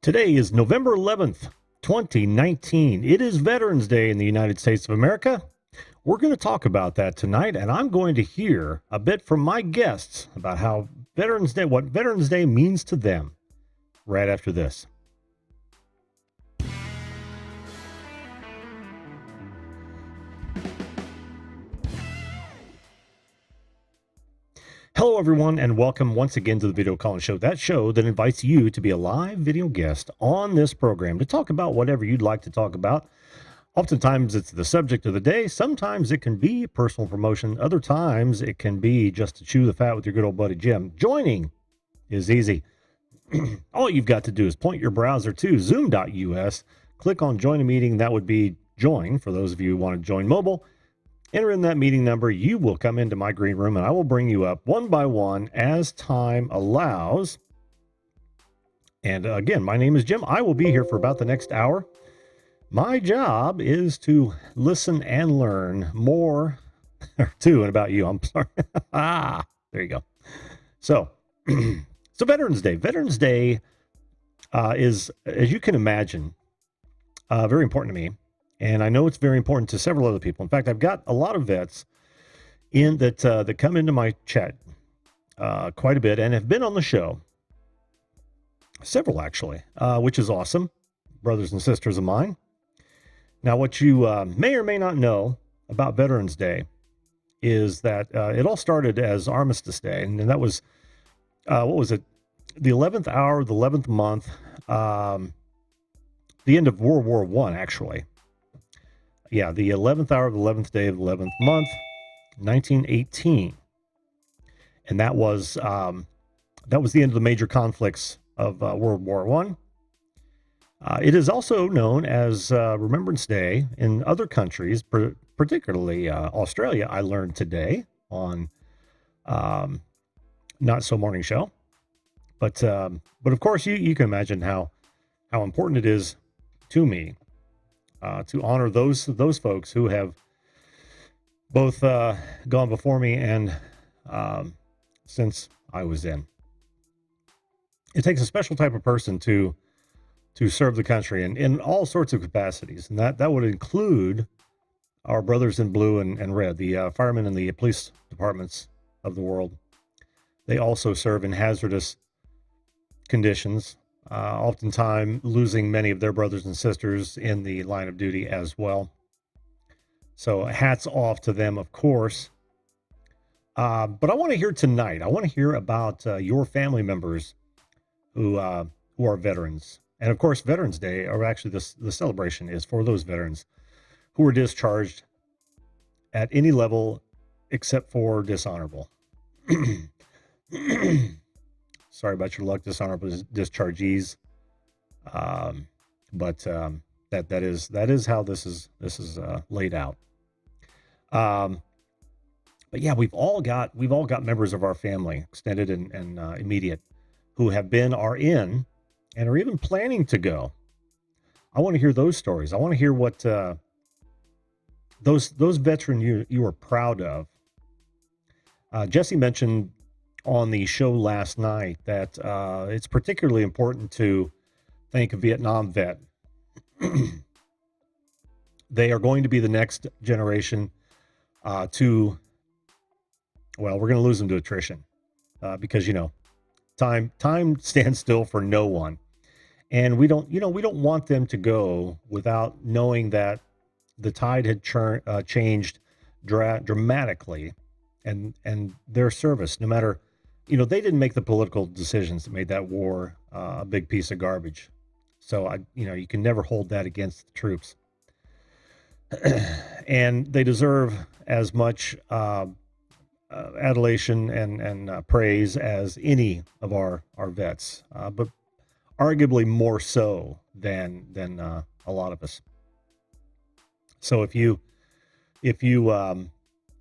Today is November 11th, 2019. It is Veterans Day in the United States of America. We're going to talk about that tonight, and I'm going to hear a bit from my guests about how what Veterans Day means to them right after this. Hello, everyone, and welcome once again to the Video Call-In Show, that show that invites you to be a live video guest on this program to talk about whatever you'd like to talk about. Oftentimes, it's the subject of the day. Sometimes it can be personal promotion. Other times, it can be just to chew the fat with your good old buddy Jim. Joining is easy. All you've got to do is point your browser to zoom.us, click on Join a Meeting. That would be Join for those of you who want to join mobile. Enter in that meeting number. You will come into my green room, and I will bring you up one by one as time allows. And again, my name is Jim. I will be here for about the next hour. My job is to listen and learn more too, and about you. I'm sorry. There you go. So Veterans Day. Veterans Day is, as you can imagine, very important to me. And I know it's very important to several other people. In fact, I've got a lot of vets in that come into my chat quite a bit and have been on the show. Several, actually, which is awesome. Brothers and sisters of mine. Now, what you may or may not know about Veterans Day is that it all started as Armistice Day. And that was, what was it? The 11th hour, the 11th month, the end of World War I, actually. Yeah, the 11th hour of the 11th day of the 11th month, 1918. And that was the end of the major conflicts of World War I. It is also known as Remembrance Day in other countries, particularly Australia, I learned today on Not So Morning Show. But of course, you can imagine how important it is to me to honor those folks who have both gone before me and since I was in. It takes a special type of person to serve the country in all sorts of capacities, and that would include our brothers in blue and red, the firemen and the police departments of the world. They also serve in hazardous conditions. Oftentimes losing many of their brothers and sisters in the line of duty as well. So hats off to them, of course. But I want to hear tonight, I want to hear about your family members who are veterans. And of course, Veterans Day, or actually the celebration is for those veterans who were discharged at any level except for dishonorable. Sorry about your luck, dishonorable dischargees. But that is how this is laid out. But yeah, we've all got members of our family, extended and immediate, who have been, are in, and are even planning to go. I want to hear those stories. I want to hear what those veterans you are proud of. Jesse mentioned on the show last night that it's particularly important to thank a Vietnam vet. They are going to be the next generation we're going to lose them to attrition because, time stands still for no one. And we don't want them to go without knowing that the tide had changed dramatically and their service, no matter, they didn't make the political decisions that made that war a big piece of garbage. So you can never hold that against the troops. And they deserve as much adulation and praise as any of our vets, but arguably more so than a lot of us. So if you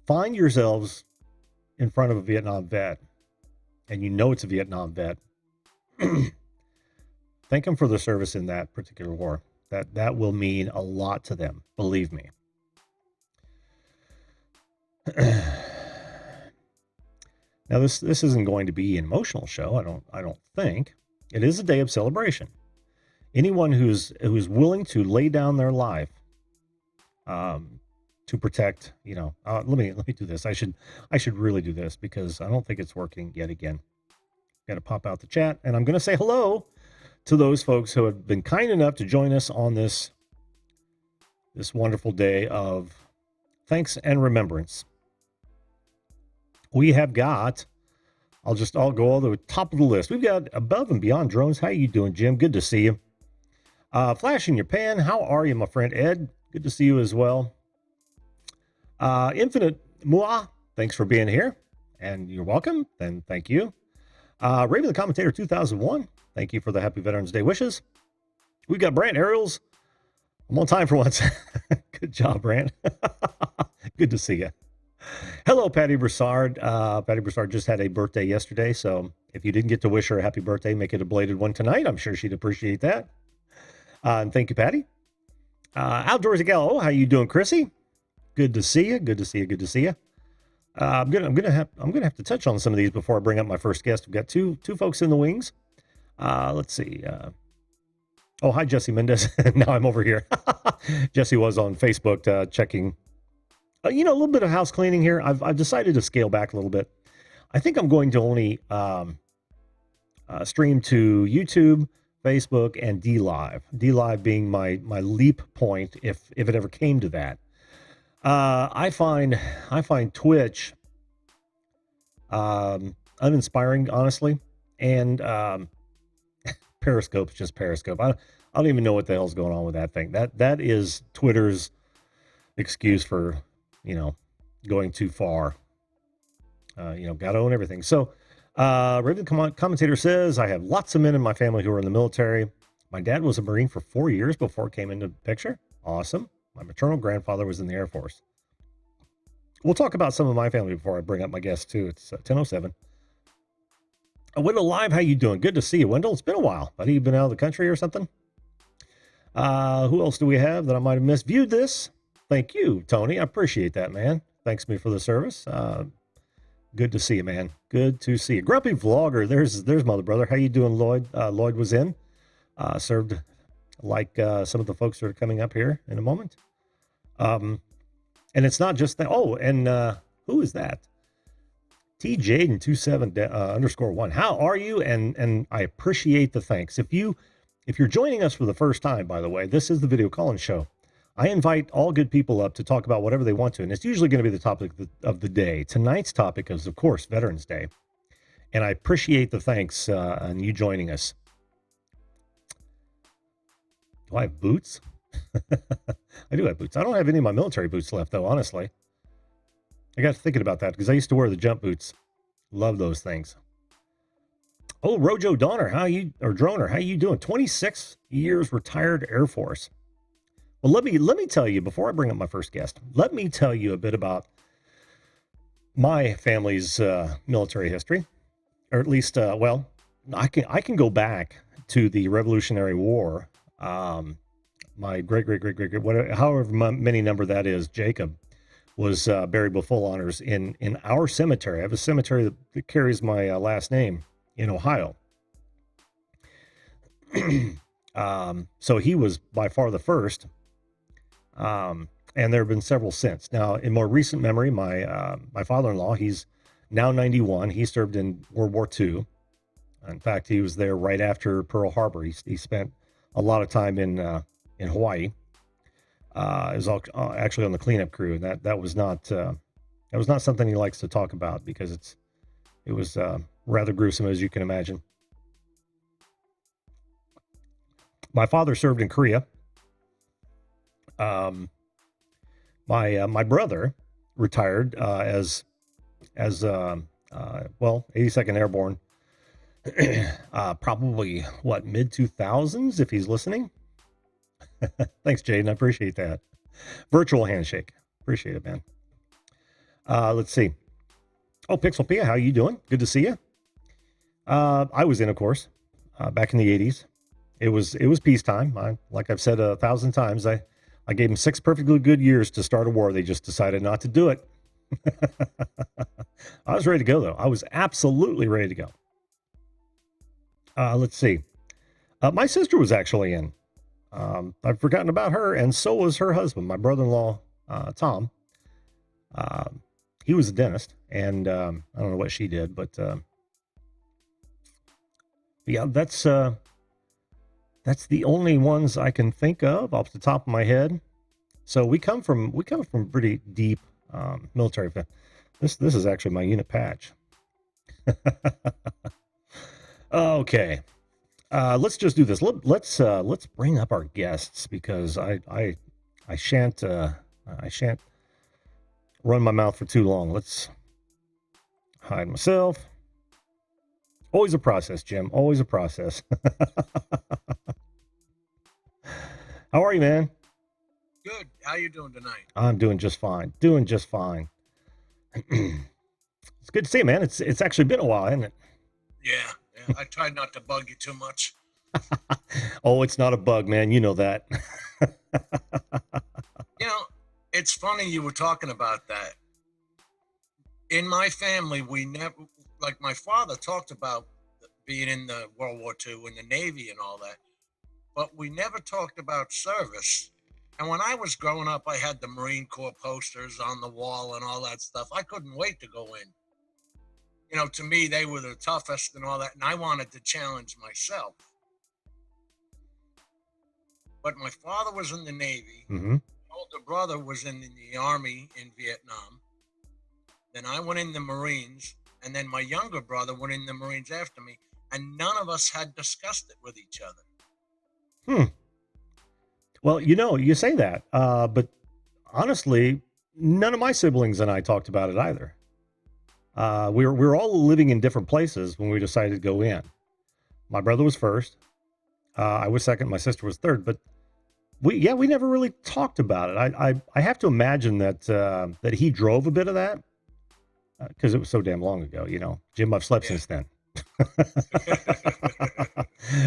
find yourselves in front of a Vietnam vet, and it's a Vietnam vet, thank them for the service in that particular war. That will mean a lot to them, believe me. Now, this isn't going to be an emotional show. I don't think. It is a day of celebration. anyone who's willing to lay down their life to protect, let me do this. I should really do this because I don't think it's working yet again. Got to pop out the chat, and I'm going to say hello to those folks who have been kind enough to join us on this wonderful day of thanks and remembrance. We have got, I'll go all the way to the top of the list. We've got Above and Beyond Drones. How you doing, Jim? Good to see you. Flash in your pan. How are you, my friend Ed? Good to see you as well. Infinite Mua, thanks for being here, and you're welcome. Then thank you. Raven the Commentator 2001, thank you for the Happy Veterans Day wishes. We've got Brant Ariels. I'm on time for once. Good job, Brant. Good to see you. Hello, Patty Broussard. Patty Broussard just had a birthday yesterday, so if you didn't get to wish her a happy birthday, make it a belated one tonight. I'm sure she'd appreciate that. And thank you, Patty. Outdoorsy Gallo, how you doing, Chrissy? Good to see you. Good to see you. Good to see you. I'm gonna have to touch on some of these before I bring up my first guest. We've got two folks in the wings. Let's see. Oh, hi, Jesse Mendez. Now I'm over here. Jesse was on Facebook checking. A little bit of house cleaning here. I've decided to scale back a little bit. I think I'm going to only stream to YouTube, Facebook, and DLive. DLive being my leap point if it ever came to that. I find Twitch uninspiring, honestly, and Periscope's just Periscope. I don't even know what the hell's going on with that thing. That is Twitter's excuse for going too far. Gotta own everything. So, Raven Commentator says, I have lots of men in my family who are in the military. My dad was a Marine for 4 years before it came into the picture. Awesome. My maternal grandfather was in the Air Force. We'll talk about some of my family before I bring up my guest, too. It's 10:07. Wendell Live, how you doing? Good to see you, Wendell. It's been a while. Buddy, you been out of the country or something? Who else do we have that I might have missed? Viewed this. Thank you, Tony. I appreciate that, man. Thanks me for the service. Good to see you, man. Good to see you. Grumpy Vlogger. There's Mother Brother. How you doing, Lloyd? Lloyd was in. Served like some of the folks that are coming up here in a moment. And it's not just that. Oh, and who is that? TJaden27_1. How are you? And I appreciate the thanks. If you're joining us for the first time, by the way, this is the Video Call-In Show. I invite all good people up to talk about whatever they want to, and it's usually going to be the topic of the day. Tonight's topic is, of course, Veterans Day, and I appreciate the thanks on you joining us. Do I have boots? I do have boots. I don't have any of my military boots left, though, honestly. I got thinking about that because I used to wear the jump boots. Love those things. Oh, Rojo Donner, Droner, how you doing? 26 years retired Air Force. Well, let me tell you, before I bring up my first guest, let me tell you a bit about my family's military history, or at least, I can go back to the Revolutionary War. My great, whatever, however many number that is, Jacob was buried with full honors in our cemetery. I have a cemetery that carries my last name in Ohio. So he was by far the first. And there have been several since. Now, in more recent memory, my father-in-law, he's now 91. He served in World War II. In fact, he was there right after Pearl Harbor. He spent a lot of time in Hawaii. He was actually on the cleanup crew, and that was not something he likes to talk about because it was rather gruesome, as you can imagine. My father served in Korea. My brother retired as 82nd Airborne, probably mid 2000s if he's listening. Thanks, Jaden. I appreciate that. Virtual handshake. Appreciate it, man. Let's see. Oh, Pixel Pia, how you doing? Good to see you. I was in, of course, back in the 80s. It was peacetime. Like I've said 1,000 times, I gave them 6 perfectly good years to start a war. They just decided not to do it. I was ready to go, though. I was absolutely ready to go. Let's see. My sister was actually in. I've forgotten about her, and so was her husband, my brother-in-law, Tom. Um, he was a dentist, and I don't know what she did, but yeah, that's the only ones I can think of off the top of my head. So we come from pretty deep military. This is actually my unit patch. Okay, let's just do this. Let's bring up our guests because I shan't run my mouth for too long. Let's hide myself. Always a process, Jim. Always a process. How are you, man? Good. How you doing tonight? I'm doing just fine. Doing just fine. It's good to see you, man. It's actually been a while, hasn't it? Yeah, yeah. I tried not to bug you too much. Oh, it's not a bug, man. You know that. You know, it's funny you were talking about that. In my family, we never, like my father talked about being in the World War II in the Navy and all that, but we never talked about service. And when I was growing up, I had the Marine Corps posters on the wall and all that stuff. I couldn't wait to go in. To me, they were the toughest and all that, and I wanted to challenge myself. But my father was in the Navy. Hmm. My older brother was in the Army in Vietnam. Then I went in the Marines, and then my younger brother went in the Marines after me, and none of us had discussed it with each other. Hmm. Well, you say that, but honestly, none of my siblings and I talked about it either. We were all living in different places when we decided to go in. My brother was first. I was second. My sister was third. But we never really talked about it. I have to imagine that he drove a bit of that because it was so damn long ago. Jim, I've slept Yeah. since then,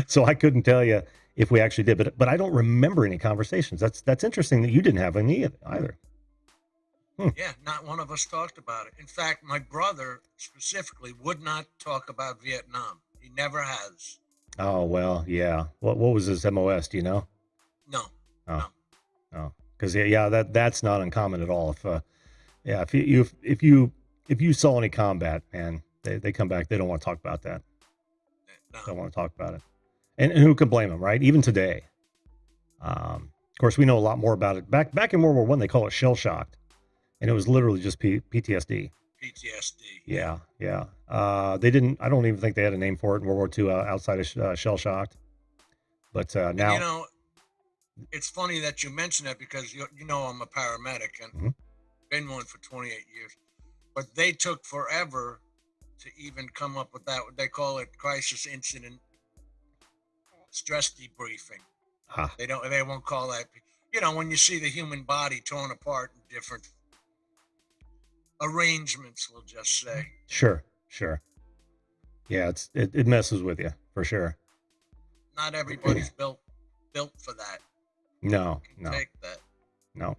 so I couldn't tell you if we actually did. But I don't remember any conversations. That's interesting that you didn't have any either. Hmm. Yeah, not one of us talked about it. In fact, my brother specifically would not talk about Vietnam. He never has. Oh well, yeah. What was his MOS? Do you know? No, Oh, no. oh, because yeah, that's not uncommon at all. Yeah, if you saw any combat, man, they come back. They don't want to talk about that. No. Don't want to talk about it. And who can blame them, right? Even today. Of course, we know a lot more about it. Back in World War One, they call it shell shocked, and it was literally just PTSD. PTSD. Yeah. Yeah, yeah. They didn't. I don't even think they had a name for it in World War II outside of shell shocked. But And now, it's funny that you mention that because I'm a paramedic and mhm. been one for 28 years. But they took forever to even come up with that. They call it crisis incident stress debriefing. Ah, They won't call that. When you see the human body torn apart in different arrangements, we'll just say. sure, sure. Yeah, it messes with you for sure. Not everybody's built for that. No, Can no, take that. no.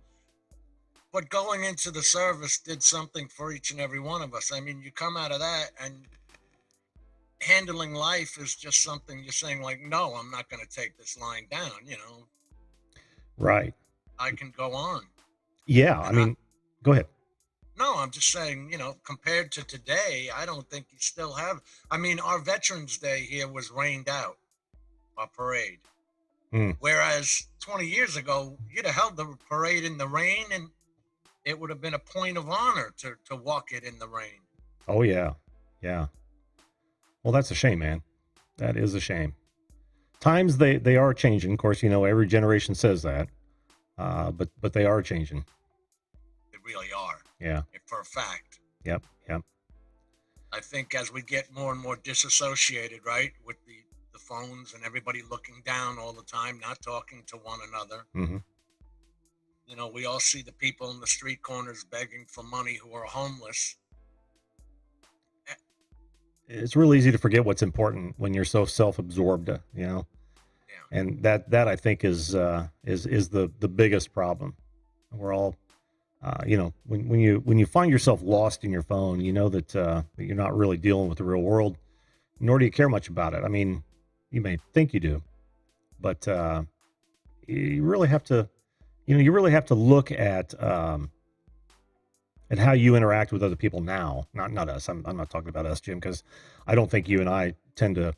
But going into the service did something for each and every one of us. I mean, you come out of that and handling life is just something you're saying like, no, I'm not going to take this lying down. Right. I can go on. Yeah. I And I mean, go ahead. no, I'm just saying, compared to today, I don't think you still have. I mean, our Veterans Day here was rained out, our parade. Hmm. Whereas 20 years ago, you'd have held the parade in the rain and it would have been a point of honor to walk it in the rain. Oh yeah, yeah. Well, that's a shame, man. That is a shame. Times they are changing. Of course, every generation says that. But they are changing. They really are, Yeah. for a fact. Yep. Yep. I think as we get more and more disassociated, right, with the phones and everybody looking down all the time, not talking to one another. Hmm. We all see the people in the street corners begging for money who are homeless. Eh, It's real easy to forget what's important when you're so self-absorbed. Yeah, And that I think is the biggest problem. We're all, when you find yourself lost in your phone, you know that you're not really dealing with the real world, nor do you care much about it. I mean, you may think you do. But you really have to, you really have to look at how you interact with other people now. Not us. I'm not talking about us, Jim, because I don't think you and I tend to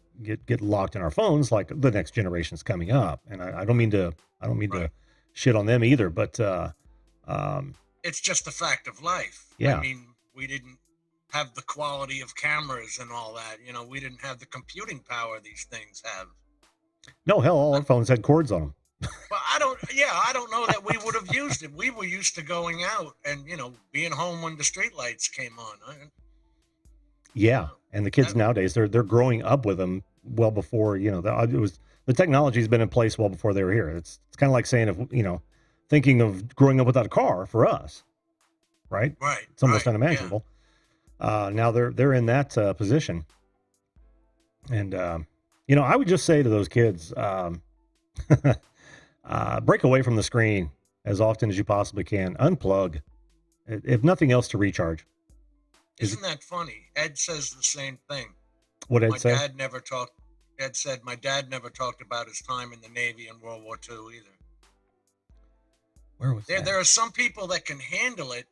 get locked in our phones like the next generation's coming up. And I don't mean to Right. shit on them either, but It's just a fact of life. I yeah. mean, we didn't have the quality of cameras and all that. You know, we didn't have the computing power these things have. No, hell, all our phones had cords on them. But I don't know that we would have used it. We were used to going out and, being home when the street lights came on. Yeah, and the kids That, nowadays they're growing up with them well before the technology's been in place well before they were here. It's kind of like saying if thinking of growing up without a car for us, right? right, It's almost right. Yeah. unimaginable. Now they're in that position, and I would just say to those kids, break away from the screen as often as you possibly can. Unplug, if nothing else, to recharge. Is Isn't that funny? Ed says the same thing. what I'd My say. dad never talked. Ed said my dad never talked about his time in the Navy in World War II either. Where was that? There are some people that can handle it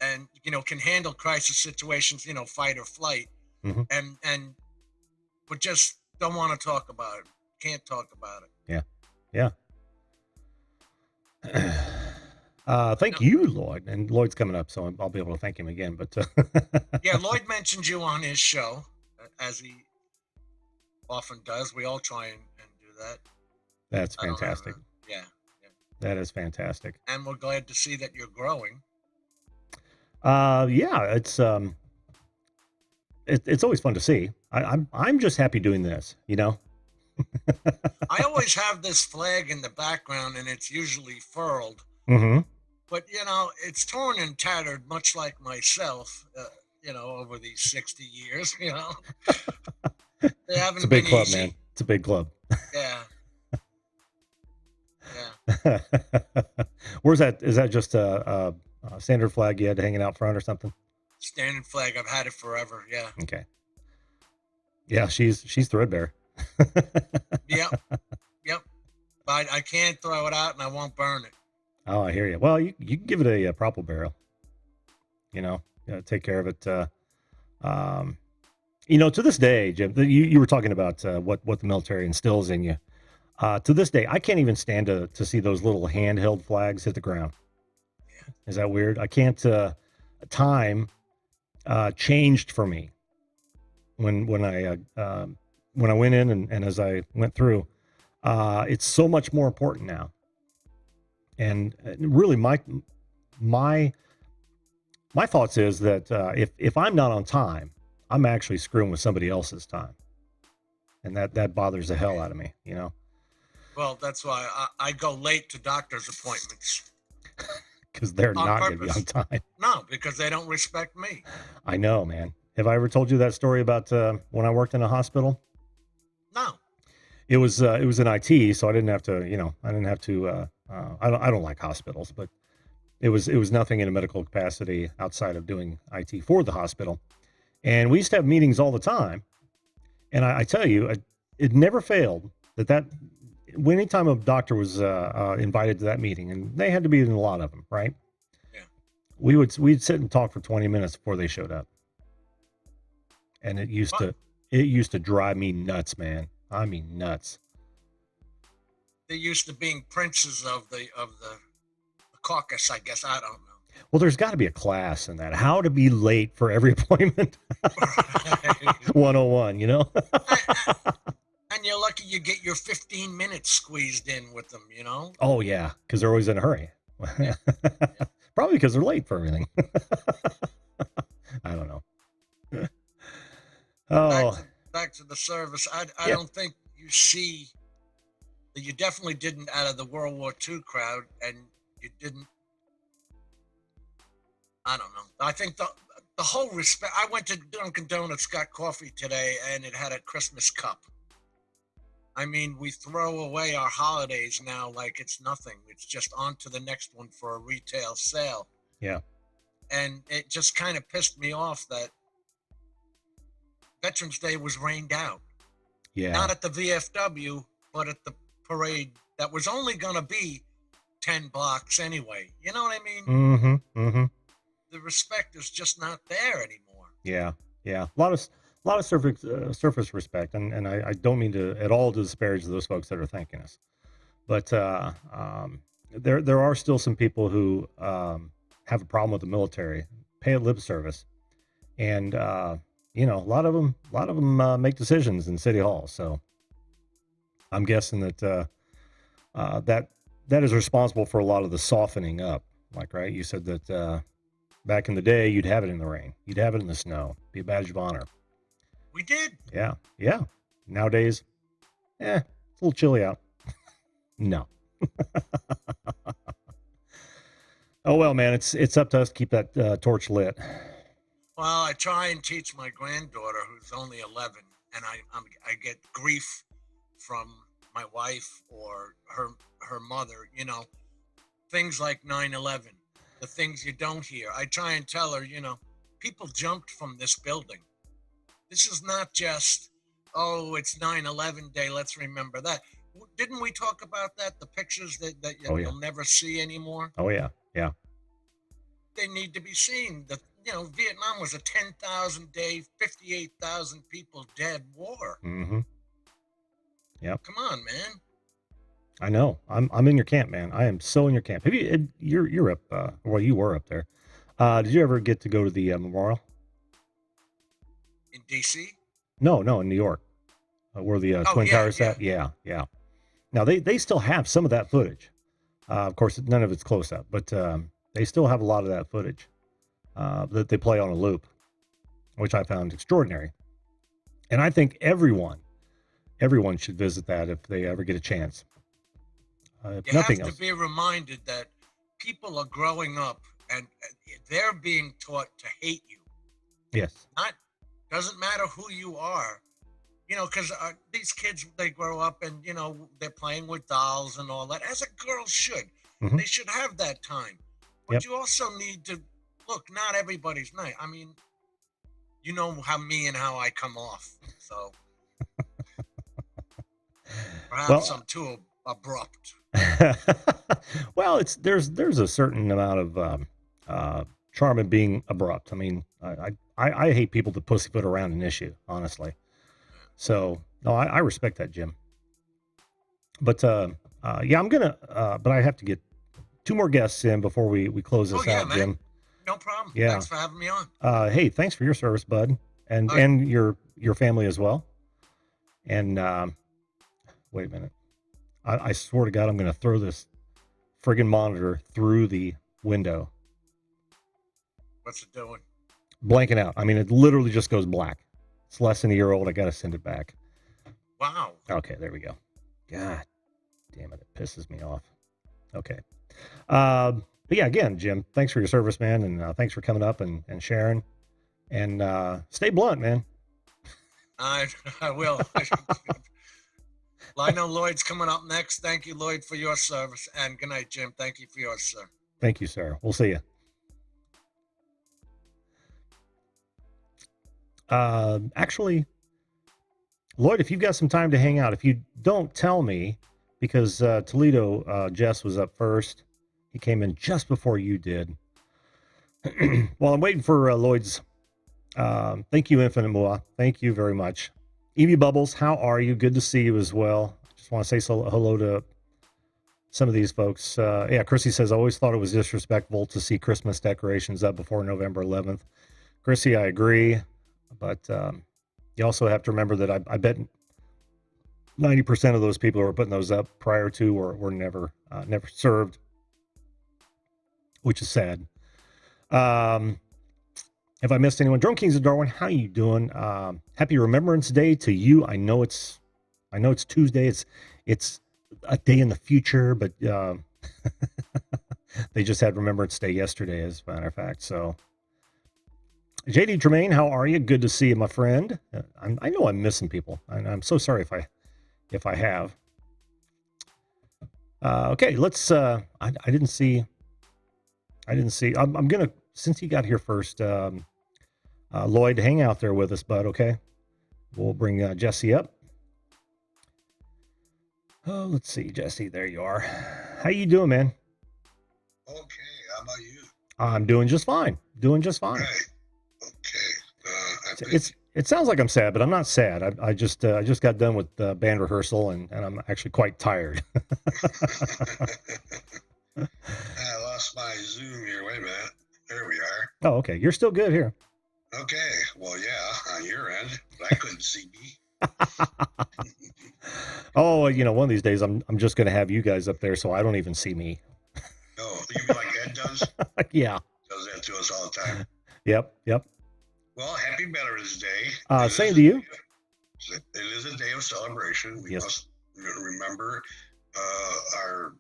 and can handle crisis situations, fight or flight, Hmm. and but just don't want to talk about it. Can't talk about it. Yeah, yeah. No, Thank you, Lloyd. And Lloyd's coming up, so I'll be able to thank him again. But yeah, Lloyd mentioned you on his show, as he often does. We all try and do that. that's I don't have fantastic. yeah, yeah. That is fantastic. And we're glad to see that you're growing. Yeah, it's always fun to see. I'm just happy doing this. I always have this flag in the background, and it's usually furled, Hmm. but it's torn and tattered, much like myself. Over these 60 years, they It's a haven't big been club, man. easy. It's a big club. Yeah, yeah. Where's that? Is that just a standard flag you had hanging out front or something? Standard flag. I've had it forever. Yeah. Okay. Yeah, she's threadbare. Yep. Yep. I can't throw it out, and I won't burn it. Oh, I hear you. Well, you can give it a proper barrel. Take care of it. Um, to this day, Jim, you were talking about what the military instills in you. To this day, I can't even stand to see those little handheld flags hit the ground. Yeah. Is that weird? I can't. Time changed for me when I went in and as I went through. It's so much more important now, and really my my thoughts is that if I'm not on time, I'm actually screwing with somebody else's time, and that bothers the hell out of me. Well, that's why I go late to doctor's appointments Because they're on not going to be on purpose. time. No, because they don't respect me. I know, man. Have I ever told you that story about when I worked in a hospital? No. It was in IT, so I didn't have to, I didn't have to. I don't like hospitals, but it was nothing in a medical capacity outside of doing IT for the hospital, and we used to have meetings all the time. And I tell you, it never failed that anytime a doctor was invited to that meeting, and they had to be in a lot of them, right? Yeah. We'd sit and talk for 20 minutes before they showed up, and What? it used to drive me nuts, man. I mean nuts. They're used to being princes of the caucus, I guess. I don't Well, there's got to be a class in that. How to be late for every appointment. know. 101, you know? And you're lucky you get your 15 minutes squeezed in with them. Oh, yeah, because they're always in a hurry. Yeah. Yeah. Probably because they're late for everything. I don't know. Back Oh, to back to the service. I yeah. don't think you see that you definitely didn't out of the World War II crowd, and you didn't. I don't know. I think the whole respect. I went to Dunkin' Donuts, got coffee today, and it had a Christmas cup. I mean, we throw away our holidays now like it's nothing. It's just on to the next one for a retail sale. Yeah. And it just kind of pissed me off that Veterans Day was rained out. Yeah. Not at the VFW. but at the parade that was only going to be 10 blocks anyway. You know what I mean? Mm-hmm. Mm-hmm. The respect is just not there anymore. Yeah. Yeah. A lot of surface respect. And I don't mean to at all disparage those folks that are thanking us. But there are still some people who have a problem with the military, pay lip service, and a lot of them make decisions in city hall. So I'm guessing that that is responsible for a lot of the softening up. Like, right, you said that back in the day, you'd have it in the rain, you'd have it in the snow, be a badge of honor. We did. Yeah, yeah. Nowadays, it's a little chilly out. No. Oh well, man, it's up to us to keep that torch lit. Well, I try and teach my granddaughter, who's only 11, and I get grief from my wife or her mother. You know, things like 9/11, the things you don't hear. I try and tell her, people jumped from this building. This is not just, oh, it's 9/11 day, let's remember that. Didn't we talk about that? The pictures that Oh yeah. you'll never see anymore? Oh yeah. Yeah. They need to be seen. Vietnam was a 10,000 day, 58,000 people dead war. Mm-hmm. Yep. Come on, man. I know. I'm in your camp, man. I am so in your camp. Have you? You're up. Well, you were up there. Did you ever get to go to the memorial? In DC? No, in New York, where the Twin Towers sat. Yeah, yeah. Now they still have some of that footage. Of course, none of it's close up, but they still have a lot of that footage that they play on a loop, which I found extraordinary. And I think everyone should visit that if they ever get a chance. If nothing else. You have to be reminded that people are growing up and they're being taught to hate you. Yes. Doesn't matter who you are, because these kids, they grow up and, they're playing with dolls and all that, as a girl should. Mm-hmm. They should have that time. But you also need to, look, not everybody's nice. I mean, you know how me and how I come off. So perhaps I'm too abrupt. Well, there's a certain amount of charm in being abrupt. I mean, I hate people that pussyfoot around an issue, honestly. So no, I respect that, Jim. But yeah, I'm gonna. But I have to get 2 more guests in before we close this out, man. Jim. No problem. Yeah. Thanks for having me on. Hey, thanks for your service, bud, and your family as well. And wait a minute. I swear to God, I'm going to throw this friggin' monitor through the window. What's it doing? Blanking out. I mean, it literally just goes black. It's less than a year old. I got to send it back. Wow. Okay, there we go. God damn it. It pisses me off. Okay. But yeah, again, Jim, thanks for your service, man. And thanks for coming up and sharing. And stay blunt, man. I will. Well, I know Lloyd's coming up next. Thank you, Lloyd, for your service. And good night, Jim. Thank you for yours, sir. Thank you, sir. We'll see you. Actually, Lloyd, if you've got some time to hang out, if you don't tell me, because Toledo, Jess was up first. He came in just before you did. While I'm waiting for Lloyd's, thank you, Infinite Mua. Thank you very much. Evie Bubbles, how are you? Good to see you as well. Just want to say hello to some of these folks. Yeah, Chrissy says, I always thought it was disrespectful to see Christmas decorations up before November 11th. Chrissy, I agree. But you also have to remember that I bet 90% of those people who are putting those up prior to were never served, which is sad. If I missed anyone, Drone Kings of Darwin, how you doing? Happy Remembrance Day to you. I know it's Tuesday. It's a day in the future, but they just had Remembrance Day yesterday, as a matter of fact. So, JD Tremaine, how are you? Good to see you, my friend. I know I'm missing people. I'm so sorry if I have. Okay, let's. I didn't see. I'm gonna, since he got here first. Lloyd, hang out there with us, bud. Okay, we'll bring Jesse up. Oh, let's see, Jesse. There you are. How you doing, man? Okay, how about you? I'm doing just fine. Doing just fine. Right. Okay. I think It sounds like I'm sad, but I'm not sad. I just got done with band rehearsal, and I'm actually quite tired. I lost my Zoom here. Wait a minute. There we are. Oh, okay. You're still good here. Okay. Well, yeah, on your end, but I couldn't see me. Oh, one of these days I'm just gonna have you guys up there, so I don't even see me. Oh, you mean like Ed does? Yeah. Does that to us all the time. Yep. Yep. Well, happy Veterans Day. Same to you. It is a day of celebration. We Yes. must remember our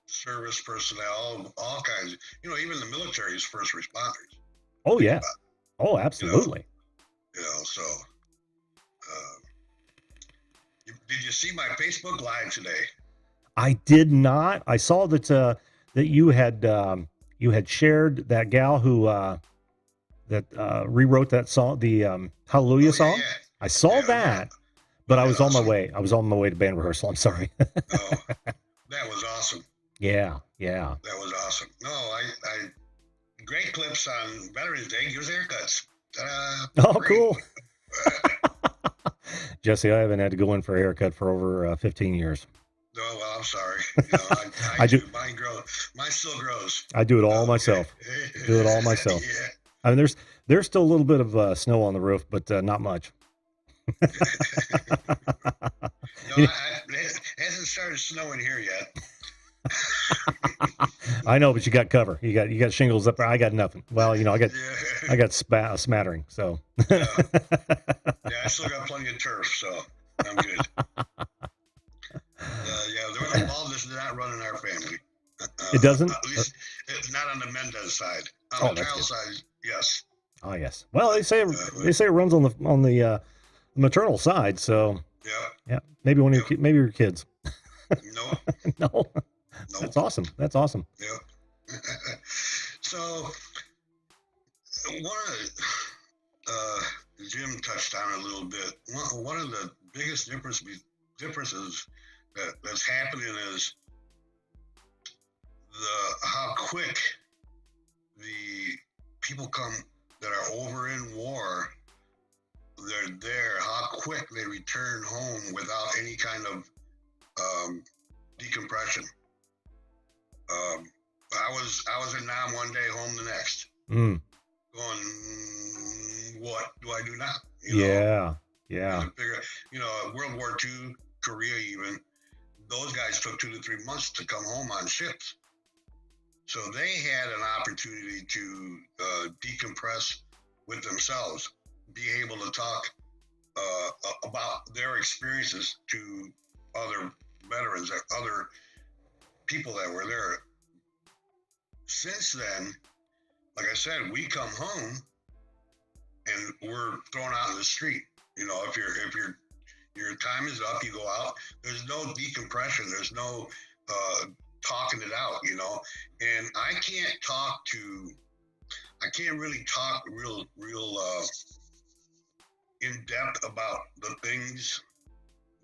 service personnel, all kinds. Even the military's first responders. Oh yeah. About, Oh, absolutely. so. Did you see my Facebook Live today? I did not. I saw that that you had shared that gal who that rewrote that song, the Hallelujah song. Yeah. I saw that, but I was on my awesome? way. I was on my way to band rehearsal. I'm sorry. Oh, that was awesome. Yeah. That was awesome. No, I great clips on Veterans Day. Give us haircuts. Ta-da. Oh, Great. cool. Jesse, I haven't had to go in for a haircut for over 15 years. Oh, well, I'm sorry. I do. Mine grows. Mine still grows. I do it all myself. Do it all myself. Yeah. I mean, there's still a little bit of snow on the roof, but not much. No, it hasn't started snowing here yet. I know, but you got cover. You got shingles up there. I got nothing. Well, I got a smattering. So yeah, I still got plenty of turf, so I'm good. The ball does not run in our family. It doesn't. At least it's not on the Mendez side. On the child side, yes. Oh yes. Well, they say it runs on the maternal side. So yeah, maybe maybe your kids. No. No. That's awesome. That's awesome. Yeah. So one of Jim touched on a little bit. One of the biggest differences that's happening is how quick the people come that are over in war. They're there. How quick they return home without any kind of decompression. I was in Nam one day, home the next. Going, what do I do now? Yeah. World War II, Korea, even those guys took 2 to 3 months to come home on ships. So they had an opportunity to decompress with themselves, be able to talk about their experiences to other veterans, other people that were there. Since then, like I said, we come home and we're thrown out in the street. If your time is up, you go out. There's no decompression. There's no talking it out. And I can't really talk real in depth about the things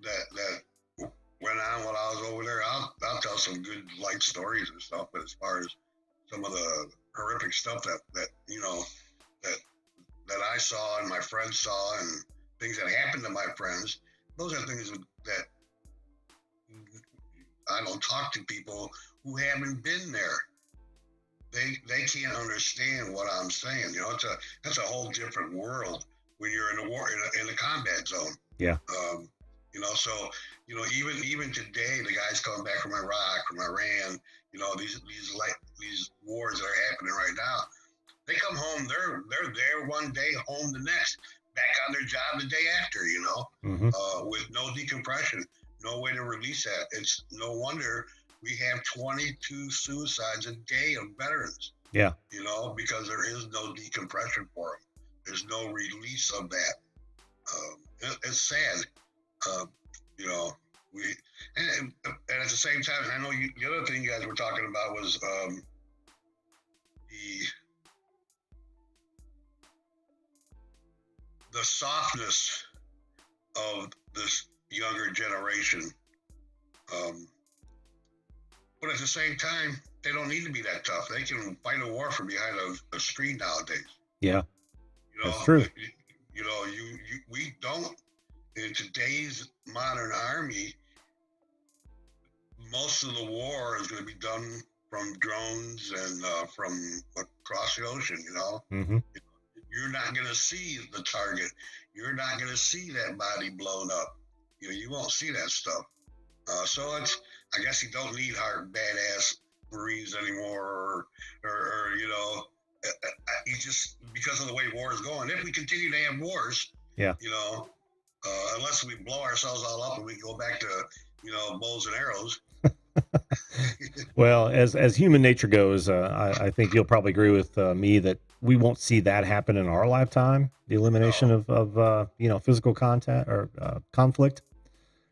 that went on while I was over there. I'll tell some good light stories and stuff, but as far as some of the horrific stuff that I saw and my friends saw and things that happened to my friends, those are things that I don't talk to people who haven't been there. They can't understand what I'm saying. That's a whole different world when you're in a war in a combat zone. Yeah. So even today, the guys coming back from Iraq, from Iran, these wars that are happening right now, they come home. They're there one day, home the next, back on their job the day after. With no decompression, no way to release that. It's no wonder we have 22 suicides a day of veterans. Yeah. Because there is no decompression for them. There's no release of that. It's sad. And at the same time, I know the other thing you guys were talking about was the softness of this younger generation. But at the same time, they don't need to be that tough. They can fight a war from behind a screen nowadays. Yeah, You that's know, true. we don't, in today's modern army, most of the war is going to be done from drones and from across the ocean. Mm-hmm. You're not going to see the target. You're not going to see that body blown up. You won't see that stuff. So I guess you don't need hard, badass Marines anymore, or you just, because of the way war is going. If we continue to have wars, Yeah. Unless we blow ourselves all up and we go back to bows and arrows. Well, as human nature goes, I think you'll probably agree with me that we won't see that happen in our lifetime. The elimination of physical contact or conflict.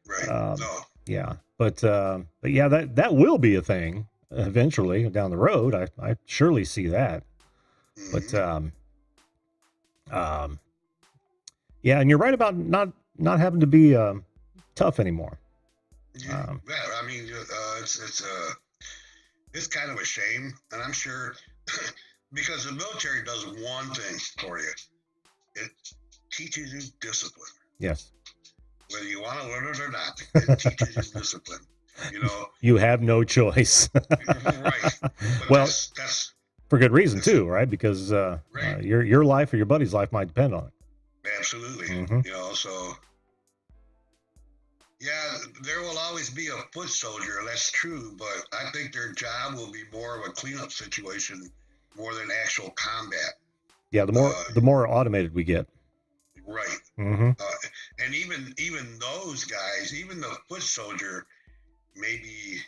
Right. No. Yeah, but yeah, that will be a thing eventually down the road. I surely see that. Mm-hmm. But yeah, and you're right about not having to be tough anymore. Yeah, I mean, it's kind of a shame, and I'm sure because the military does one thing for you: it teaches you discipline. Yes. Whether you want to learn it or not, it teaches you discipline. You have no choice. Right. But well, that's for good reason too, right? Because right. Your life or your buddy's life might depend on it. Absolutely. Mm-hmm. So yeah, there will always be a foot soldier. That's true, but I think their job will be more of a cleanup situation more than actual combat. Yeah, the more automated we get. Right. Mm-hmm. And even those guys, even the foot soldier, may be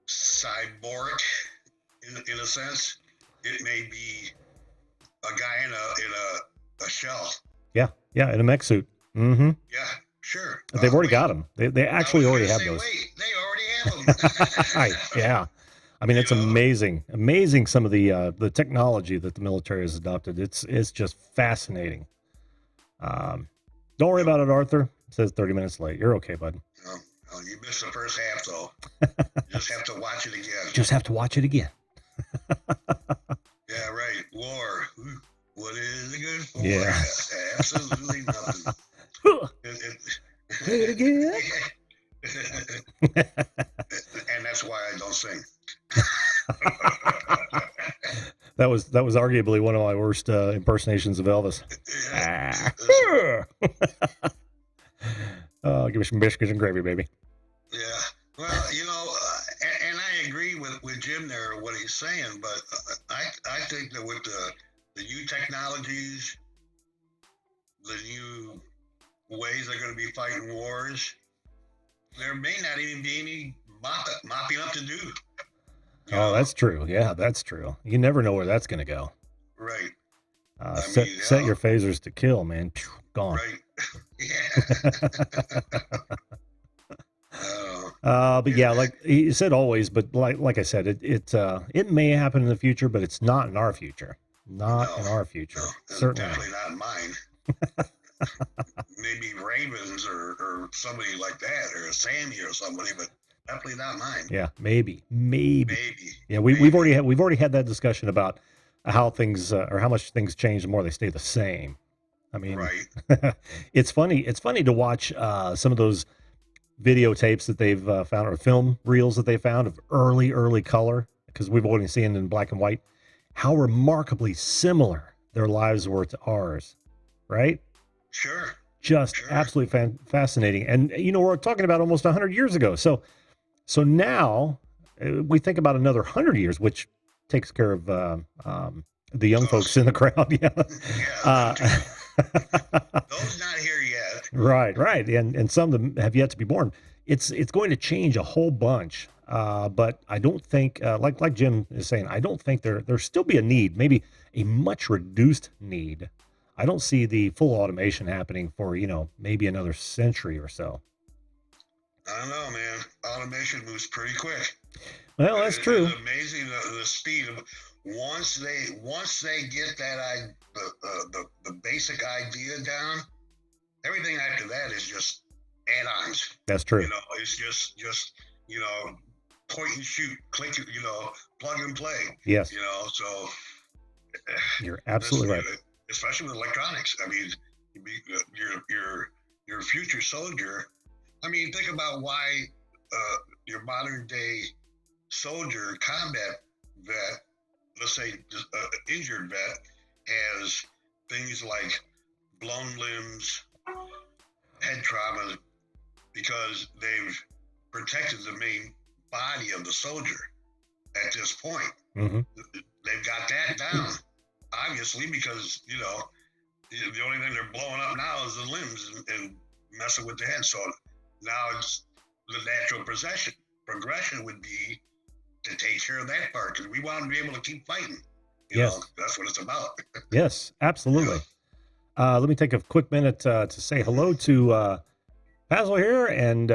cyborg in a sense. It may be a guy in a shell. Yeah, in a mech suit. Mm-hmm. Yeah, sure. They've already got them. They actually already have those. Wait, they already have them. Yeah. I mean, it's amazing some of the technology that the military has adopted. It's just fascinating. Don't worry about it, Arthur. It says 30 minutes late. You're okay, bud. Oh, you missed the first half, though. You just have to watch it again. Just have to watch it again. Yeah, right. War. What is it good for? Yeah. Absolutely nothing. Say it again. And that's why I don't sing. That was arguably one of my worst impersonations of Elvis. Give me some biscuits and gravy, baby. Yeah. Well, and I agree with Jim there, what he's saying, but I think that with the new technologies, the new ways they're going to be fighting wars, there may not even be any mopping up to do. That's true. Yeah, that's true. You never know where that's going to go. Right. Set your phasers to kill, man. Gone. Right. Yeah. But yeah, like he said, always. But like I said, it may happen in the future, but it's not in our future. Not in our future. No, certainly definitely not in mine. Maybe Ravens or somebody like that, or Sammy or somebody, but definitely not mine. Yeah, maybe. Yeah, we've already had that discussion about how things or how much things change the more they stay the same. I mean, right. It's funny to watch some of those videotapes that they've found, or film reels that they found of early color, because we've only seen in black and white, how remarkably similar their lives were to ours, right? Sure. Just absolutely fascinating. And we're talking about almost 100 years ago. So now we think about another 100 years, which takes care of the young folks in the crowd. Yeah. Those not here yet. Right. And some of them have yet to be born. It's going to change a whole bunch. But I don't think, like Jim is saying, I don't think there'll still be a need, maybe a much reduced need. I don't see the full automation happening for, maybe another century or so. I don't know, man. Automation moves pretty quick. Well, that's true. It's amazing the speed of once they get that the basic idea down, everything after that is just add-ons. That's true. You know, it's just you know, point and shoot, click, you know, plug and play. Yes. You know, so You're absolutely right. Especially with electronics. I mean, your future soldier. I mean, think about why your modern day soldier, combat vet, let's say injured vet, has things like blown limbs, head trauma, because they've protected the main body of the soldier at this point. Mm-hmm. They've got that down, obviously, because, you know, the only thing they're blowing up now is the limbs and messing with the head. So now it's the natural progression would be to take care of that part, because we want to be able to keep fighting. You know, that's what it's about. Yes, absolutely. Let me take a quick minute to say hello to Basil here and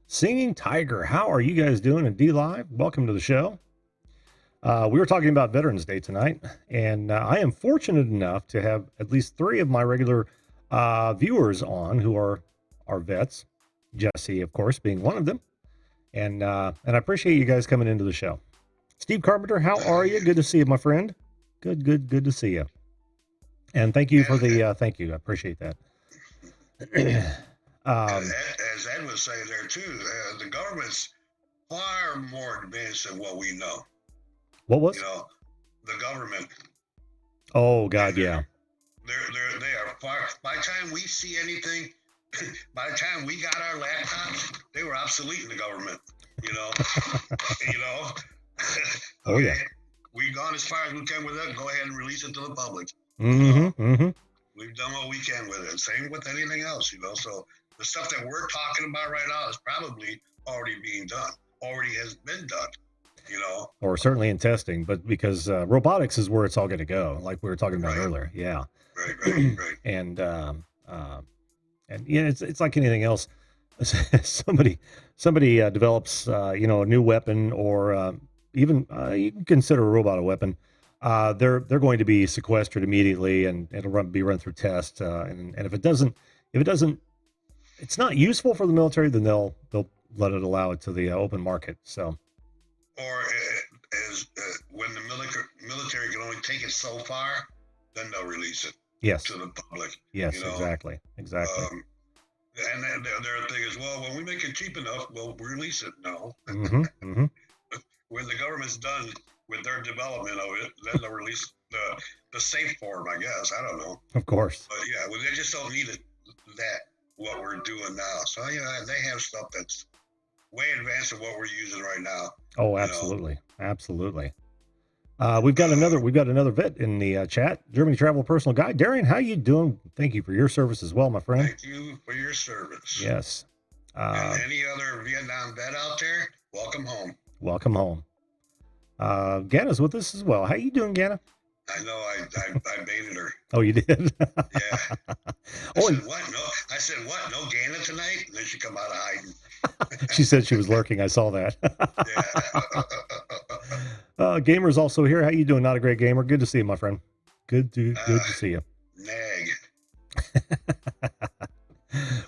Singing Tiger. How are you guys doing in D Live? Welcome to the show. We were talking about Veterans Day tonight, and I am fortunate enough to have at least 3 of my regular viewers on who are vets. Jesse, of course, being one of them. And I appreciate you guys coming into the show. Steve Carpenter, how are you? Good to see you, my friend. Good to see you. And thank you for the thank you. I appreciate that. As Ed was saying there too, the government's far more advanced than what we know. What was? You know, the government. Oh God, yeah. They are far. By the time we see anything, by the time we got our laptops, they were obsolete in the government. You know, you know. Oh yeah. We've gone as far as we can with it. Go ahead and release it to the public. Mm-hmm. Mm-hmm. We've done what we can with it. Same with anything else, you know. So the stuff that we're talking about right now is probably already being done. Already has been done, you know. Or certainly in testing, but because robotics is where it's all going to go, like we were talking about earlier. Yeah. Right. And yeah, it's like anything else. somebody develops you know, a new weapon, or even you can consider a robot a weapon. They're going to be sequestered immediately, and it'll be run through tests. And if it doesn't, it's not useful for the military, then they'll let it allow it to the open market. So, or as when the military can only take it so far, then they'll release it. Yes. To the public. Yes, you know? Exactly. And then their thing is, well, when we make it cheap enough, we'll release it. No. Mm-hmm. Mm-hmm. When the government's done with their development of it, then they'll release the safe form, I guess. I don't know. Of course. But yeah, well, they just don't need it, what we're doing now. So, you know, they have stuff that's way advanced of what we're using right now. Oh, absolutely. Absolutely. We've got another vet in the chat. Germany Travel Personal Guide. Darian, how you doing? Thank you for your service as well, my friend. Thank you for your service. Yes. And any other Vietnam vet out there, welcome home. Welcome home. Ganna's with us as well. How you doing, Ganna? I know. I baited her. Oh, you did? Yeah. I said, what? No. I said, what? No Ganna tonight? And then she come out of hiding. She said she was lurking. I saw that. Yeah. Gamer's also here. How you doing? Not a great gamer. Good to see you, my friend. Good to see you. Nag.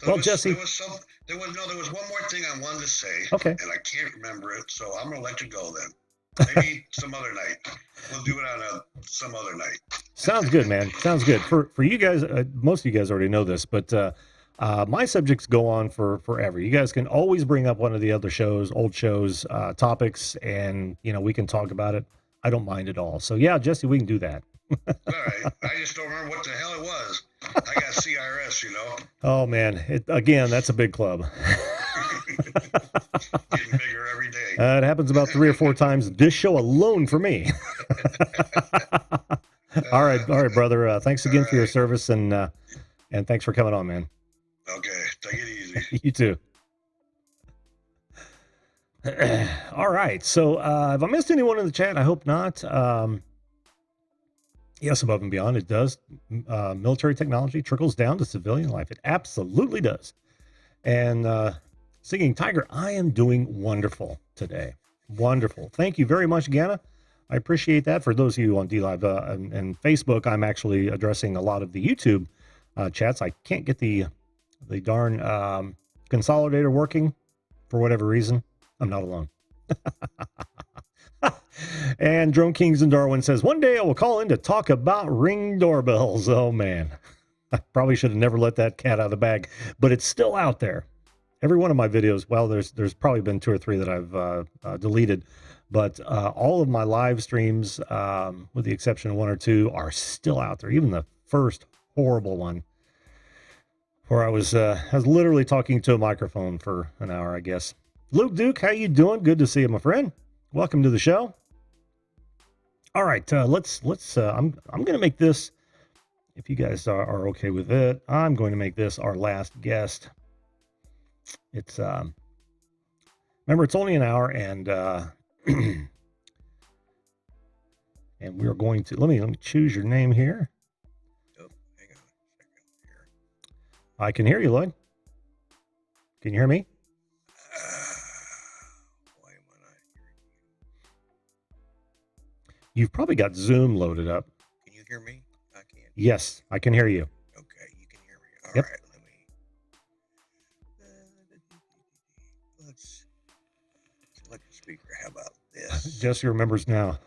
Well, Jesse. There was one more thing I wanted to say. Okay. And I can't remember it, so I'm gonna let you go then. Maybe some other night. We'll do it on some other night. Sounds good, man. Sounds good. For you guys, most of you guys already know this, but my subjects go on for forever. You guys can always bring up one of the other shows, old shows, topics, and you know, we can talk about it. I don't mind at all. So yeah, Jesse, we can do that. All right. I just don't remember what the hell it was. I got CRS, you know. Oh man, again, that's a big club. Getting bigger every day. It happens about 3 or 4 times this show alone for me. All right, brother. Thanks again for your service, and thanks for coming on, man. Okay, take it easy. You too. All right. So, if I missed anyone in the chat, I hope not. Yes, above and beyond, it does. Military technology trickles down to civilian life. It absolutely does. And Singing Tiger, I am doing wonderful today. Wonderful. Thank you very much, Ganna. I appreciate that. For those of you on DLive and Facebook, I'm actually addressing a lot of the YouTube chats. I can't get the darn consolidator working for whatever reason, I'm not alone. And Drone Kings in Darwin says, one day I will call in to talk about Ring doorbells. Oh, man. I probably should have never let that cat out of the bag, but it's still out there. Every one of my videos, well, there's probably been 2 or 3 that I've deleted, but all of my live streams, with the exception of 1 or 2, are still out there. Even the first horrible one, where I was literally talking to a microphone for an hour, I guess. Luke Duke, how you doing? Good to see you, my friend. Welcome to the show. All right, let's. I'm going to make this, if you guys are okay with it, I'm going to make this our last guest. It's remember, it's only an hour, and and we're going to let me choose your name here. Oh, hang on a second here. I can hear you, Lloyd. Can you hear me? Why am I not hearing you? You've probably got Zoom loaded up. Can you hear me? I can't. Yes, I can hear you. Okay, you can hear me. All Yep. right, let's select the speaker. How about this? Jesse remembers now.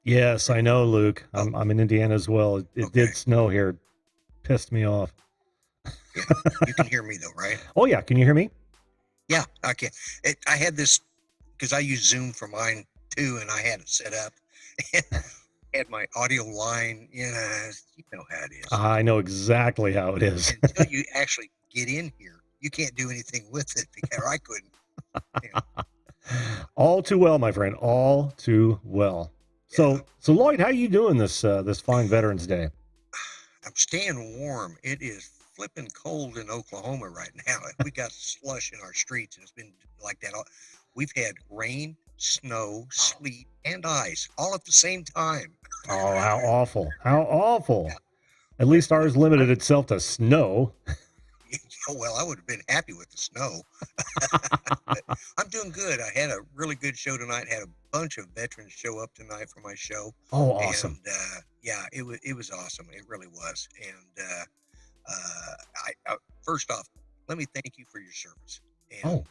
Yes, I know, Luke. I'm in Indiana as well. It Okay. did snow here. It pissed me off. Yeah, you can hear me though, right? Oh yeah, can you hear me? Yeah, I can. I had this because I use Zoom for mine too, and I had it set up. Had my audio line, you know how it is. I know exactly how it is. Until you actually get in here, you can't do anything with it, because I couldn't. Yeah. All too well, my friend. All too well. Yeah. So Lloyd, how you doing this fine Veterans Day? I'm staying warm. It is flipping cold in Oklahoma right now. We got slush in our streets, and it's been like that. We've had rain, snow, sleet, and ice all at the same time. Oh, how awful! How awful! Yeah. At least ours limited itself to snow. Well, I would have been happy with the snow. But I'm doing good. I had a really good show tonight. Had a bunch of veterans show up tonight for my show. Oh, awesome! And yeah, it was awesome. It really was. And I first off, let me thank you for your service. And,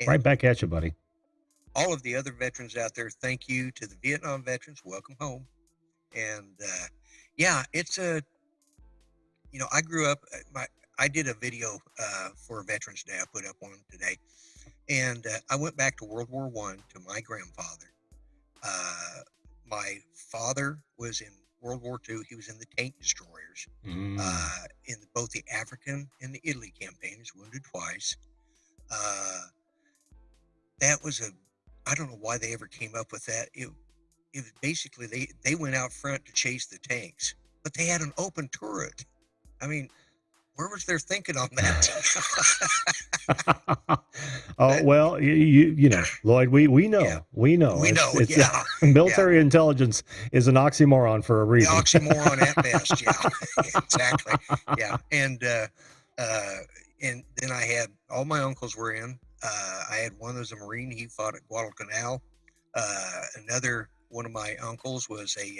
and right back at you, buddy. all of the other veterans out there, thank you. To the Vietnam veterans, welcome home. And yeah, it's I grew up. I did a video for Veterans Day. I put up one today, and I went back to World War I to my grandfather. My father was in World War II. He was in the tank destroyers in both the African and the Italy campaigns. Wounded twice. That was I don't know why they ever came up with that. It was basically they went out front to chase the tanks, but they had an open turret. I mean, where was their thinking on that? Oh, well, you know, Lloyd, we know. Yeah. We know. We know, It's, yeah. military intelligence is an oxymoron for a The reason. oxymoron at best, yeah. Exactly. Yeah. And then I had all my uncles were in. I had one that was a Marine. He fought at Guadalcanal. Another one of my uncles was a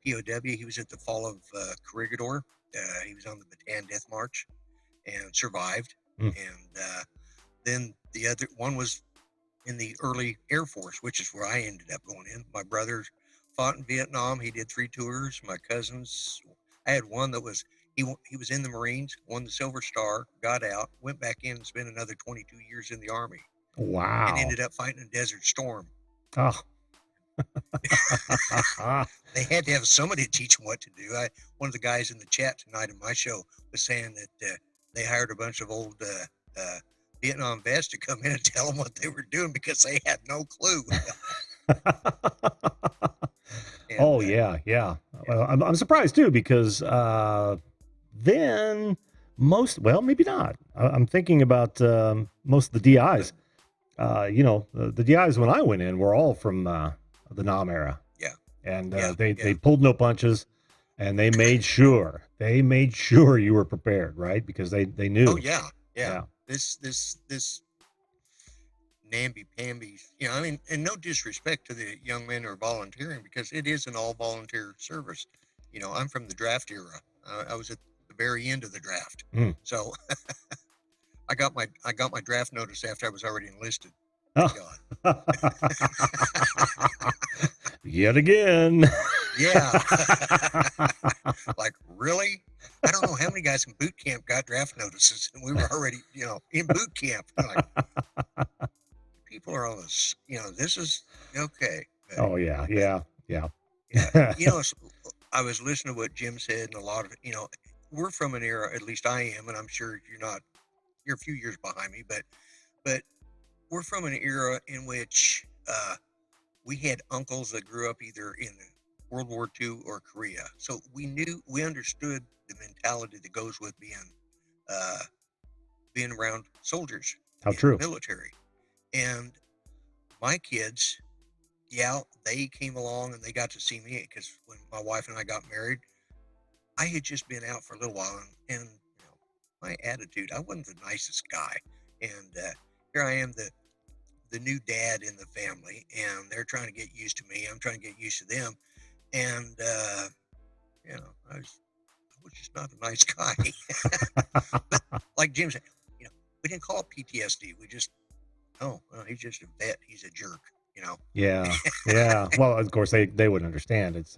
POW. He was at the fall of Corregidor. He was on the Bataan Death March and survived. And then the other one was in the early Air Force, which is where I ended up going in. My brother fought in Vietnam. He did 3 tours. My cousins, I had one that was, he was in the Marines, won the Silver Star, got out, went back in and spent another 22 years in the Army. Wow. And ended up fighting in Desert Storm. Oh. They had to have somebody to teach them what to do. One of the guys in the chat tonight in my show was saying that they hired a bunch of old Vietnam vets to come in and tell them what they were doing because they had no clue. And, oh yeah. I'm surprised too, because then maybe not. I'm thinking about most of the DIs. The DIs when I went in were all from the Nam era. Yeah. And they pulled no punches, and they made sure you were prepared, right? Because they knew. Oh yeah. This namby-pamby, I mean, and no disrespect to the young men who are volunteering, because it is an all volunteer service. I'm from the draft era. I was at the very end of the draft. Mm. So I got my draft notice after I was already enlisted. Oh. Thank God. Yet again. Yeah. Like, really? I don't know how many guys in boot camp got draft notices, and we were already, in boot camp. Like, people are on this, this is okay. But, Oh yeah. yeah. I was listening to what Jim said, and a lot of, we're from an era, at least I am, and I'm sure you're a few years behind me, but we're from an era in which we had uncles that grew up either in World War II or Korea. So we understood the mentality that goes with being around soldiers. How in true. The military. And my kids, they came along and they got to see me because when my wife and I got married, I had just been out for a little while, and my attitude, I wasn't the nicest guy. And here I am, the new dad in the family, and they're trying to get used to me. I'm trying to get used to them. And, I was just not a nice guy. But like Jim said, we didn't call it PTSD. We just, he's just a vet. He's a jerk, Yeah. Yeah. Well, of course they would understand. It's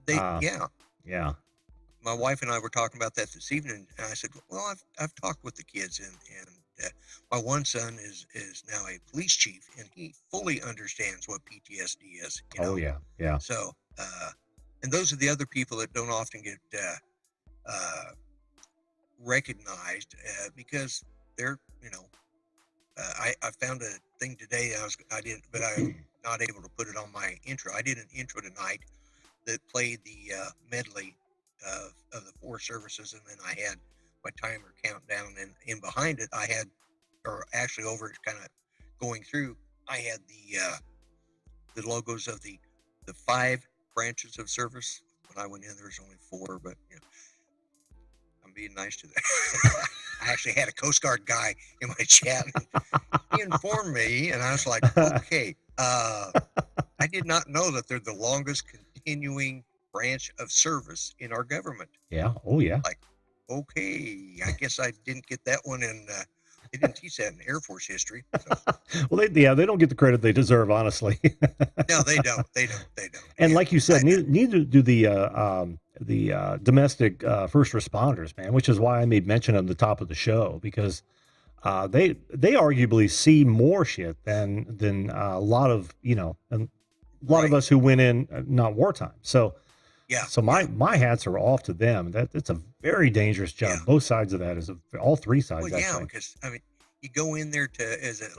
yeah. My wife and I were talking about that this evening, and I said, well, I've talked with the kids, and my one son is now a police chief, and he fully understands what PTSD is. Oh yeah. Yeah. So, and those are the other people that don't often get recognized because they're, I found a thing today. I'm not able to put it on my intro. I did an intro tonight that played the medley of the 4 services, and then I had my timer countdown, and in behind it I had, or actually over it, kind of going through, I had the logos of the 5 branches of service. When I went in, there was only 4, but I'm being nice to them. I actually had a Coast Guard guy in my chat, and he informed me, and I was like, okay, I did not know that they're the longest continuing branch of service in our government. Yeah. Oh yeah. Like, okay, I guess I didn't get that one in. They didn't teach that in Air Force history. So. Well, they don't get the credit they deserve, honestly. No, they don't. And like you said, neither do the domestic first responders, man. Which is why I made mention of the top of the show, because they arguably see more shit than a lot of of us who went in not wartime. So. Yeah. So my hats are off to them. It's a very dangerous job. Yeah. Both sides of that all 3 sides. Well, yeah, because you go in there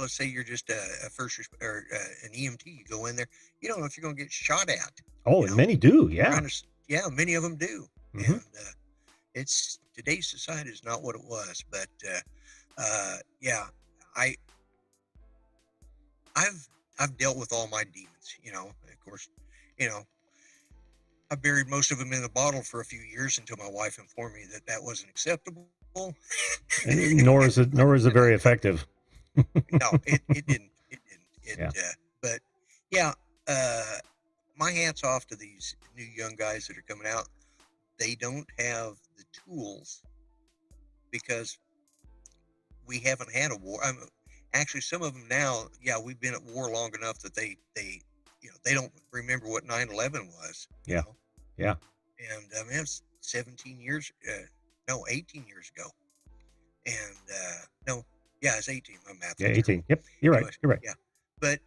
let's say you're just a first or an EMT. You go in there, you don't know if you're going to get shot at. Oh, and many do. Yeah. Many of them do. Mm-hmm. And today's society is not what it was. But I've dealt with all my demons. Of course, I buried most of them in a bottle for a few years until my wife informed me that wasn't acceptable. nor is it very effective. No, it didn't. But my hat's off to these new young guys that are coming out. They don't have the tools because we haven't had a war. Actually, some of them now, we've been at war long enough that they don't remember what 9/11 was. Yeah. Yeah. And it was 18 years ago. And it's 18. My math. Yeah, 18. Yep. You're right. You're right. Yeah. But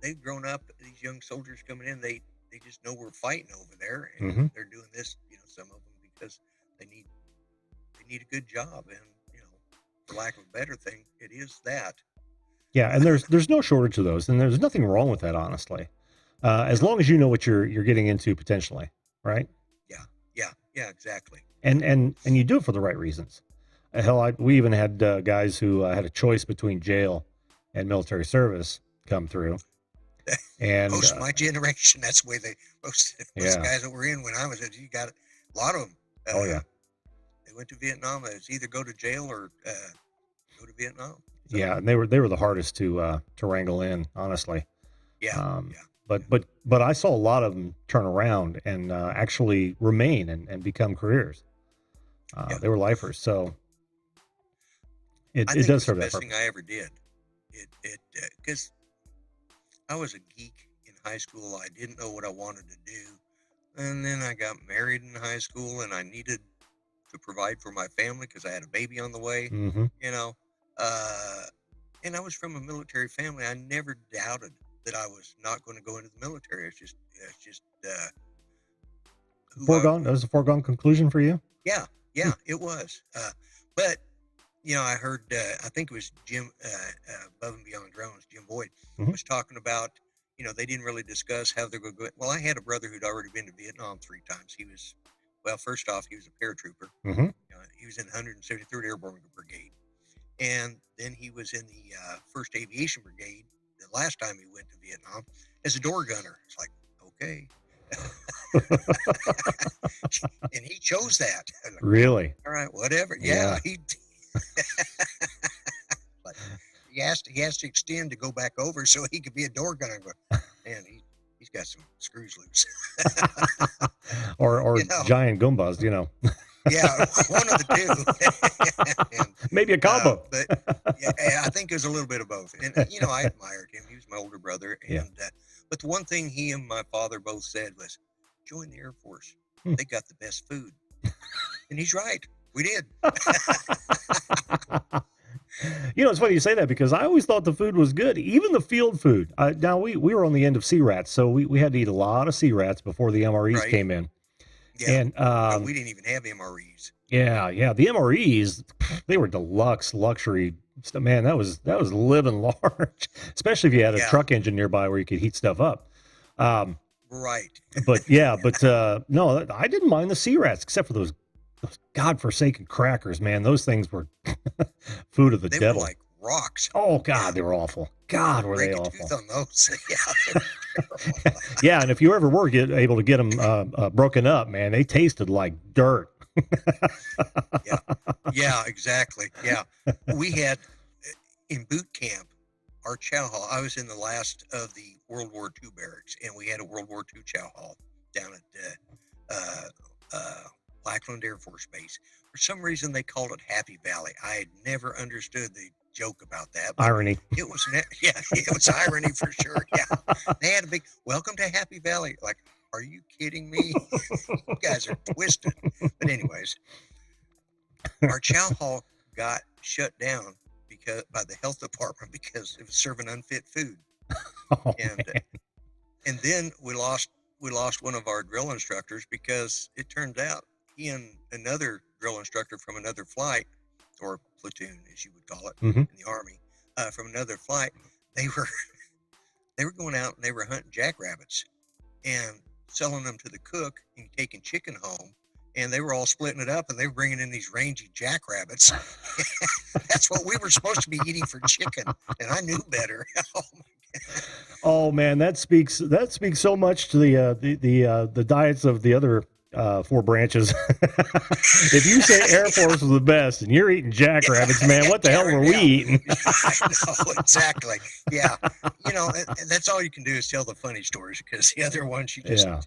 they've grown up. These young soldiers coming in, they just know we're fighting over there, and mm-hmm. they're doing this. Some of them because they need a good job, and for lack of a better thing, it is that. Yeah, and there's no shortage of those, and there's nothing wrong with that, honestly. As long as you know what you're getting into potentially, right? Yeah, exactly. And you do it for the right reasons. Hell, we even had guys who had a choice between jail and military service come through. And most my generation, that's the way most guys that were in when I was in, you got a lot of them. They went to Vietnam. It's either go to jail or go to Vietnam. So, yeah, and they were the hardest to wrangle in, honestly. But I saw a lot of them turn around and actually remain and become careers. Yeah. They were lifers, so I it think does it's the serve that best thing purpose. I ever did. Because I was a geek in high school. I didn't know what I wanted to do. And then I got married in high school and I needed to provide for my family because I had a baby on the way, Mm-hmm. you know. And I was from a military family. I never doubted that I was not going to go into the military. It's just who I, Foregone. That was a foregone conclusion for you. yeah, it was. But I heard, I think it was Jim, Above and Beyond Drones, Jim Boyd Mhm. was talking about, they didn't really discuss how they're going to go. Well, I had a brother who'd already been to Vietnam 3 times. Well, first off, he was a paratrooper. Mm-hmm. He was in the 173rd Airborne Brigade. And then he was in the 1st Aviation Brigade the last time he went to Vietnam as a door gunner. It's like, okay. And he chose that. Like, Really? all right, whatever. Yeah. But he has to extend to go back over so he could be a door gunner. Man, he's got some screws loose. or giant Goombas, Yeah, one of the two. And, maybe a combo. But yeah, I think it was a little bit of both. And I admired him. He was my older brother. And Yeah. But the one thing he and my father both said was, join the Air Force. Hmm. They got the best food. And he's right. We did. It's funny you say that because I always thought the food was good, even the field food. Now we were on the end of sea rats, so we had to eat a lot of sea rats before the MREs Right. came in. Yeah. And But we didn't even have MREs. yeah, the MREs, they were deluxe luxury stuff. Man, that was living large, especially if you had a Yeah. truck engine nearby where you could heat stuff up. Right. But no, I didn't mind the sea rats except for those godforsaken crackers, man. Those things were food of the They devil. were like rocks. Oh God, they were awful. God, were they Break a awful. tooth on those. Yeah. Terrible. Yeah, and if you ever were able to get them broken up, man, they tasted like dirt. Yeah, exactly. Yeah. We had in boot camp, our chow hall. I was in the last of the World War II barracks, and we had a World War II chow hall down at Lackland Air Force Base. For some reason, they called it Happy Valley. I had never understood the joke about that. But Irony. it was, it was irony for sure. Yeah. They had a big welcome to Happy Valley. Like, are you kidding me? You guys are twisted. But anyways, our chow hall got shut down by the health department because it was serving unfit food. Oh, And man. and then we lost one of our drill instructors because it turns out he and another drill instructor from another flight, or platoon as you would call it Mhm. in the Army, from another flight, they were going out and they were hunting jackrabbits and selling them to the cook and taking chicken home. And they were all splitting it up, and they were bringing in these rangy jackrabbits. That's what we were supposed to be eating for chicken, and I knew better. Oh my God. Oh man, that speaks so much to the diets of the other 4 branches. If you say Air Force was the best and you're eating jackrabbits, man, what the hell were we eating? I know, exactly. Yeah. And that's all you can do is tell the funny stories, because the other ones you just Yeah.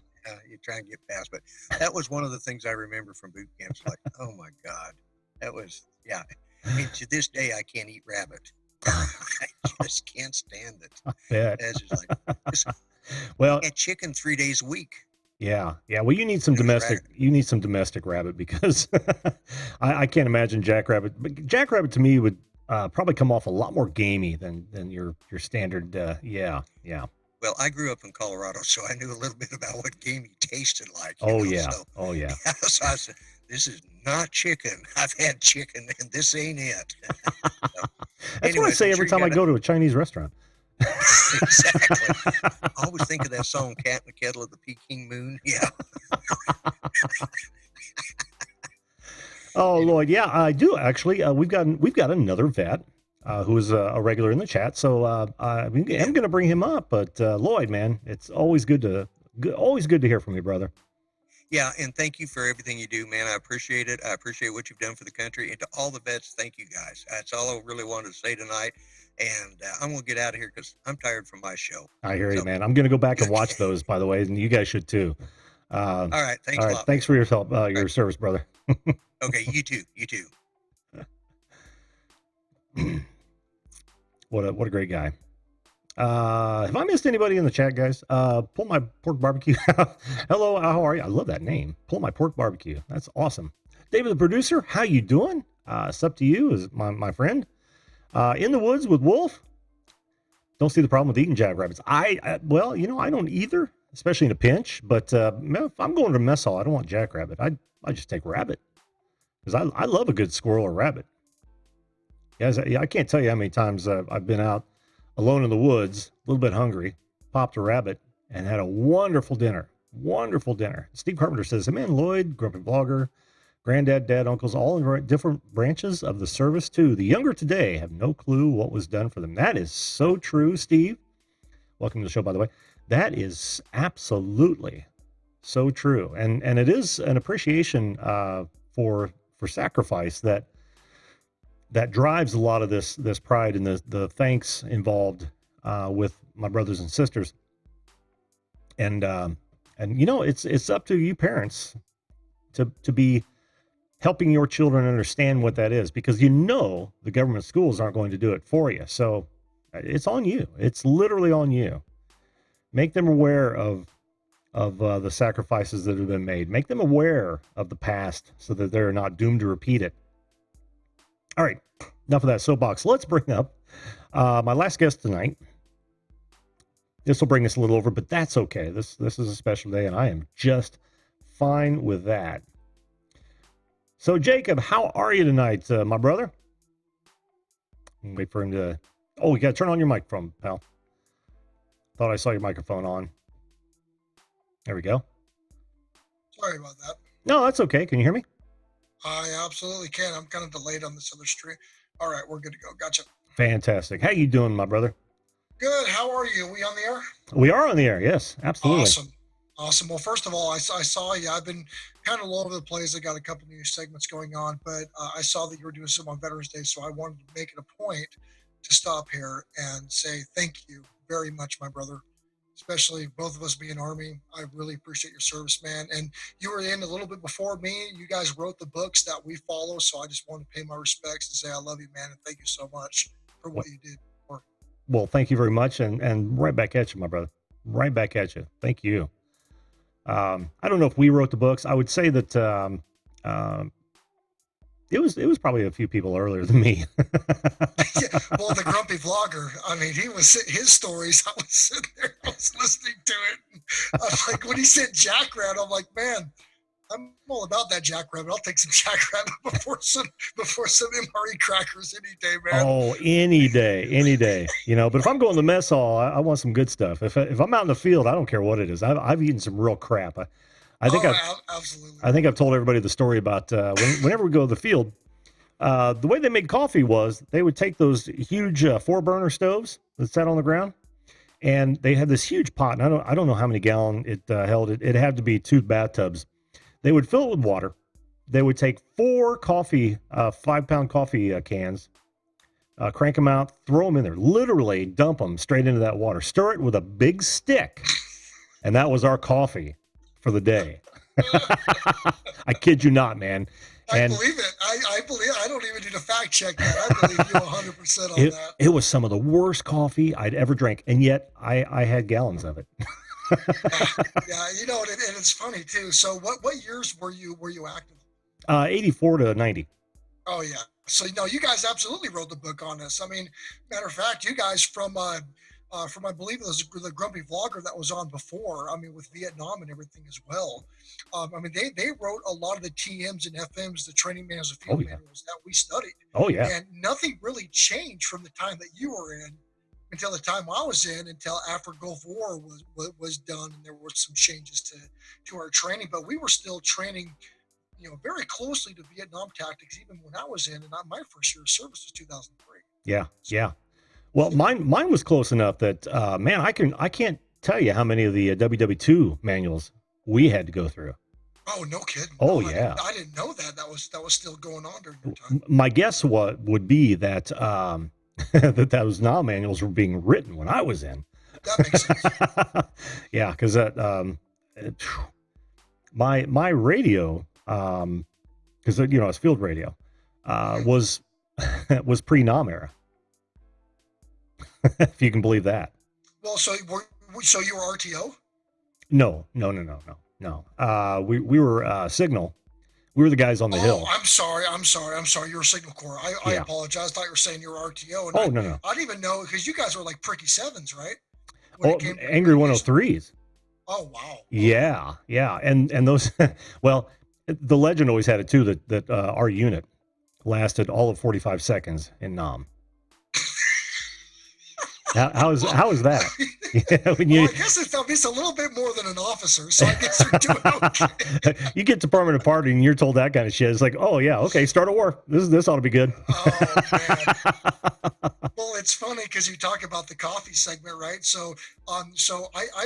you try and get past. But that was one of the things I remember from boot camps. Like, oh my God, that was, yeah. And to this day, I can't eat rabbit. I just can't stand it. Bet. It's just like, Well, I had chicken 3 days a week. yeah. Well, you need some It was domestic. rabbit. You need some domestic rabbit because I can't imagine jackrabbit. But jackrabbit to me would probably come off a lot more gamey than your standard. Yeah. Well, I grew up in Colorado, so I knew a little bit about what gamey tasted like. Oh yeah. So, Oh yeah. so I said, this is not chicken. I've had chicken, and this ain't it. That's what I anyways, say I'm every sure you time I got go to a Chinese restaurant. Exactly. I always think of that song, Cat in the Kettle of the Peking Moon. Yeah. Oh Lloyd, yeah, I do actually. We've got another vet who is a regular in the chat, so I'm going to bring him up. But Lloyd, man, it's always good to hear from you, brother. Yeah, and thank you for everything you do, man. I appreciate it. I appreciate what you've done for the country. And to all the vets, thank you guys. That's all I really wanted to say tonight. And I'm going to get out of here because I'm tired from my show. I hear you, So, man. I'm going to go back and watch those, by the way, and you guys should too. all right. Thanks All a right. lot. Thanks for your help, your Right. service, brother. Okay. You too. You too. What a great guy. Have I missed anybody in the chat, guys? Pull my pork barbecue. Hello, how are you? I love that name. Pull my pork barbecue. That's awesome. David, the producer, how you doing? It's up to you, is my friend. In the woods with Wolf. Don't see the problem with eating jackrabbits. Well, you know, I don't either, especially in a pinch. But if I'm going to mess hall, I don't want jackrabbit. I just take rabbit because I love a good squirrel or rabbit. Guys, I can't tell you how many times I've been out alone in the woods, a little bit hungry, popped a rabbit, and had a wonderful dinner. Wonderful dinner. Steve Carpenter says, hey man, Lloyd, grumpy vlogger, granddad, dad, uncles, all in different branches of the service too. The younger today have no clue what was done for them. That is so true, Steve. Welcome to the show, by the way. That is absolutely so true. And it is an appreciation for sacrifice that drives a lot of this pride and the thanks involved with my brothers and sisters. And you know, it's up to you parents to be helping your children understand what that is, because you know the government schools aren't going to do it for you. So it's on you. It's literally on you. Make them aware of the sacrifices that have been made. Make them aware of the past so that they're not doomed to repeat it. All right, enough of that soapbox. Let's bring up my last guest tonight. This will bring us a little over, but that's okay. This is a special day, and I am just fine with that. So, Jacob, how are you tonight, my brother? Wait for him to... Oh, you got to turn on your microphone, pal. Thought I saw your microphone on. There we go. Sorry about that. No, that's okay. Can you hear me? I absolutely can. I'm kind of delayed on this other stream. All right, we're good to go. Gotcha. Fantastic. How you doing, my brother? Good. How are you? We on the air? We are on the air. Yes, absolutely. Awesome. Well, first of all, I saw you. I've been kind of all over the place. I got a couple new segments going on, but I saw that you were doing some on Veterans Day, so I wanted to make it a point to stop here and say thank you very much, my brother. Especially both of us being Army. I really appreciate your service, man. And you were in a little bit before me. You guys wrote the books that we follow. So I just want to pay my respects and say I love you, man. And thank you so much for what you did. Well, thank you very much. And right back at you, my brother. Right back at you. Thank you. I don't know if we wrote the books. I would say that it was probably a few people earlier than me. Yeah, well, the grumpy vlogger, I mean, his stories, I was sitting there, I was listening to it. I'm like, when he said jackrabbit, I'm like, man, I'm all about that jackrabbit. I'll take some jackrabbit before some MRE crackers any day, man. Oh, any day. You know, but if I'm going to the mess hall, I want some good stuff. If I'm out in the field, I don't care what it is. I've eaten some real crap. I think absolutely. I think I've told everybody the story about whenever we go to the field. The way they made coffee was they would take those huge 4-burner stoves that sat on the ground, and they had this huge pot. And I don't know how many gallon it held. It had to be 2 bathtubs. They would fill it with water. They would take 4 coffee, 5-pound coffee cans, crank them out, throw them in there, literally dump them straight into that water, stir it with a big stick, and that was our coffee for the day. I kid you not, man. I believe it. I believe it. I don't even need a fact check that. I believe you 100% on that. It was some of the worst coffee I'd ever drank, and yet I had gallons of it. Yeah, you know, and it's funny too. So what years were you active? 84 to 90. Oh yeah. So you guys absolutely wrote the book on this. I mean, matter of fact, you guys from I believe it was the grumpy vlogger that was on before. I mean, with Vietnam and everything as well. I mean, they wrote a lot of the TMs and FMs, the training manuals, the field manuals that we studied. Oh yeah. And nothing really changed from the time that you were in until the time I was in, until after Gulf War was done, and there were some changes to our training. But we were still training, very closely to Vietnam tactics, even when I was in. And my first year of service was 2003. Yeah, yeah. Well, mine was close enough that man, I can't tell you how many of the WW2 manuals we had to go through. Oh, no kidding. Oh No, yeah. I didn't know that. That was still going on during your time. My guess would be that that those NOM manuals were being written when I was in. That makes sense. Yeah, because that my radio, because it's field radio, was was pre-NOM era, if you can believe that. Well, so you were RTO? No. We were Signal. We were the guys on the hill. I'm sorry. You're a Signal Corps. I Yeah. apologize. I thought you were saying you were RTO. And Oh no. I didn't even know, because you guys were like pricky sevens, right? Oh, Angry 103s. Oh wow. Yeah, and those. Well, the legend always had it too that our unit lasted all of 45 seconds in NOM. How is that? Yeah, when Well, I guess it's a little bit more than an officer, so I guess you're doing okay. you get to permanent party and you're told that kind of shit. It's like, oh yeah, okay, start a war. This ought to be good. Oh man. Well, it's funny because you talk about the coffee segment, right? So I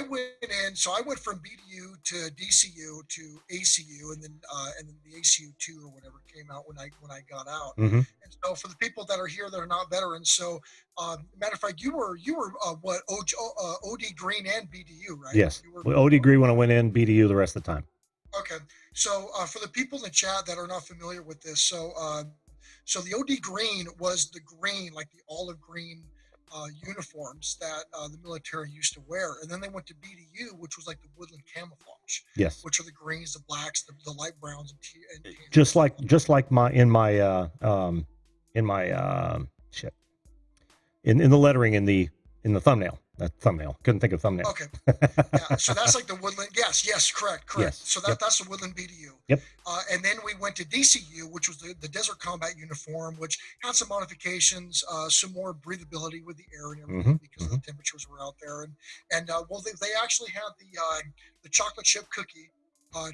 went in. So I went from BDU to DCU to ACU, and then the ACU 2 or whatever came out when I got out. Mm-hmm. And so for the people that are here that are not veterans, so matter of fact, you were what OD Green and BDU, right? Yes, You were, OD Green when I went in, BDU the rest of the time. Okay, so for the people in the chat that are not familiar with this, so the OD Green was the green, like the olive green uniforms that the military used to wear, and then they went to BDU, which was like the woodland camouflage. Yes, which are the greens, the blacks, the light browns, and just like in the lettering in the thumbnail. That thumbnail. Couldn't think of thumbnail. Okay. Yeah. So that's like the woodland. Yes. Correct. Yes. So that's the woodland BDU. Yep. And then we went to DCU, which was the desert combat uniform, which had some modifications, some more breathability with the air and everything, because the temperatures were out there. And well, they actually had the chocolate chip cookie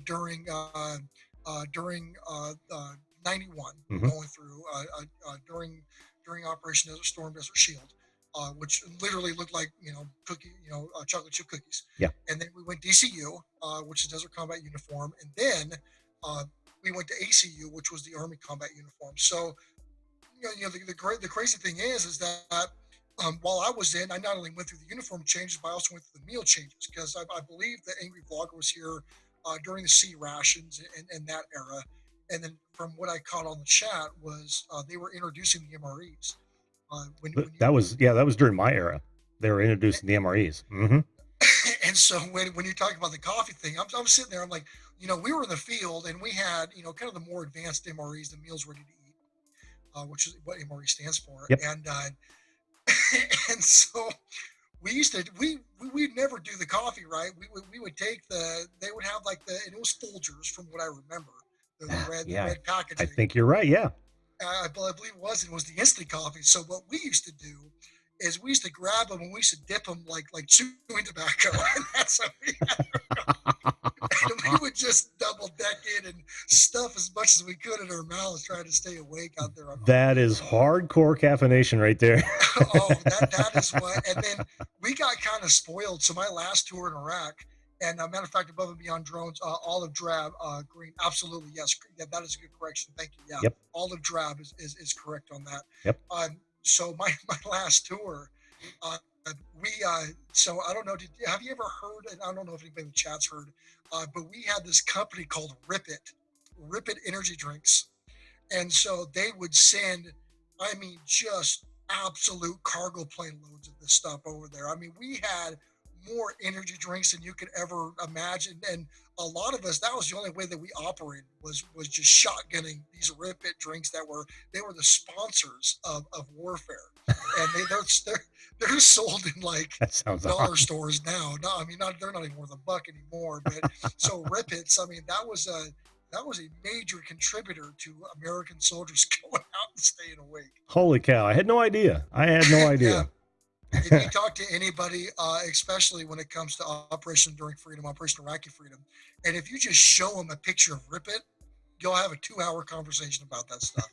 during 91, going through during Operation Desert Storm, Desert Shield. Which literally looked like chocolate chip cookies. Yeah. And then we went DCU, which is Desert Combat Uniform, and then we went to ACU, which was the Army Combat Uniform. So, the crazy thing is that while I was in, I not only went through the uniform changes, but I also went through the meal changes, because I believe the Angry Vlogger was here during the C rations and that era. And then from what I caught on the chat was they were introducing the MREs. That was during my era. They were introducing the MREs. Mm-hmm. And so when you talk about the coffee thing, I'm sitting there. I'm like, we were in the field and we had kind of the more advanced MREs, the meals ready to eat, which is what MRE stands for. Yep. And and so we'd never do the coffee, right? We would take they would have and it was Folgers from what I remember, the red packaging. I think you're right. Yeah. I believe it was the instant coffee. So what we used to do is we used to grab them and we used to dip them like chewing tobacco, and that's how we had and we would just double deck it and stuff as much as we could in our mouths, trying to stay awake out there. That is hardcore caffeination right there. Oh, that is what. And then we got kind of spoiled. So my last tour in Iraq. And matter of fact, above and beyond drones, olive drab, green. Absolutely, yes. Yeah, that is a good correction. Thank you. Yeah, yep. Olive drab is correct on that. Yep. So my last tour, so I don't know. Have you ever heard? And I don't know if anybody in the chat's heard, but we had this company called Rip It Energy Drinks, and so they would send, just absolute cargo plane loads of this stuff over there. We had more energy drinks than you could ever imagine, and a lot of us, that was the only way that we operated, was just shotgunning these Rip It drinks they were the sponsors of warfare, and they're sold in dollar stores now. No, they're not even worth $1 anymore. But so Rip It's, that was a major contributor to American soldiers going out and staying awake. Holy cow! I had no idea. Yeah. If you talk to anybody, especially when it comes to Operation Enduring Freedom, Operation Iraqi Freedom, and if you just show them a picture of Rip It, you'll have a 2-hour conversation about that stuff.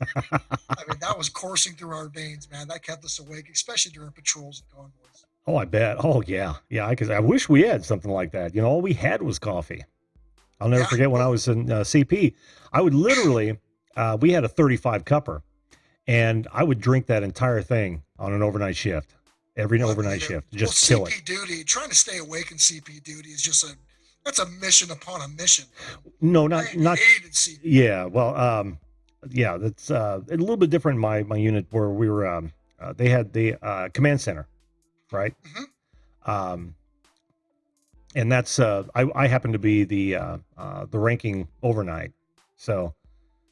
That was coursing through our veins, man. That kept us awake, especially during patrols and convoys. Oh, I bet. Oh, yeah. Yeah, because I wish we had something like that. All we had was coffee. I'll never Yeah. forget when I was in CP, I would literally, we had a 35 cupper, and I would drink that entire thing on an overnight shift, every Well, I overnight believe it. shift, Well, just kill it. CP duty, trying to stay awake in CP duty is just that's a mission upon a mission. No, I not hated CP. yeah. Well, yeah, that's a little bit different in my unit where we were. They had the command center, right? Mhm. Um, and that's I happen to be the ranking overnight, so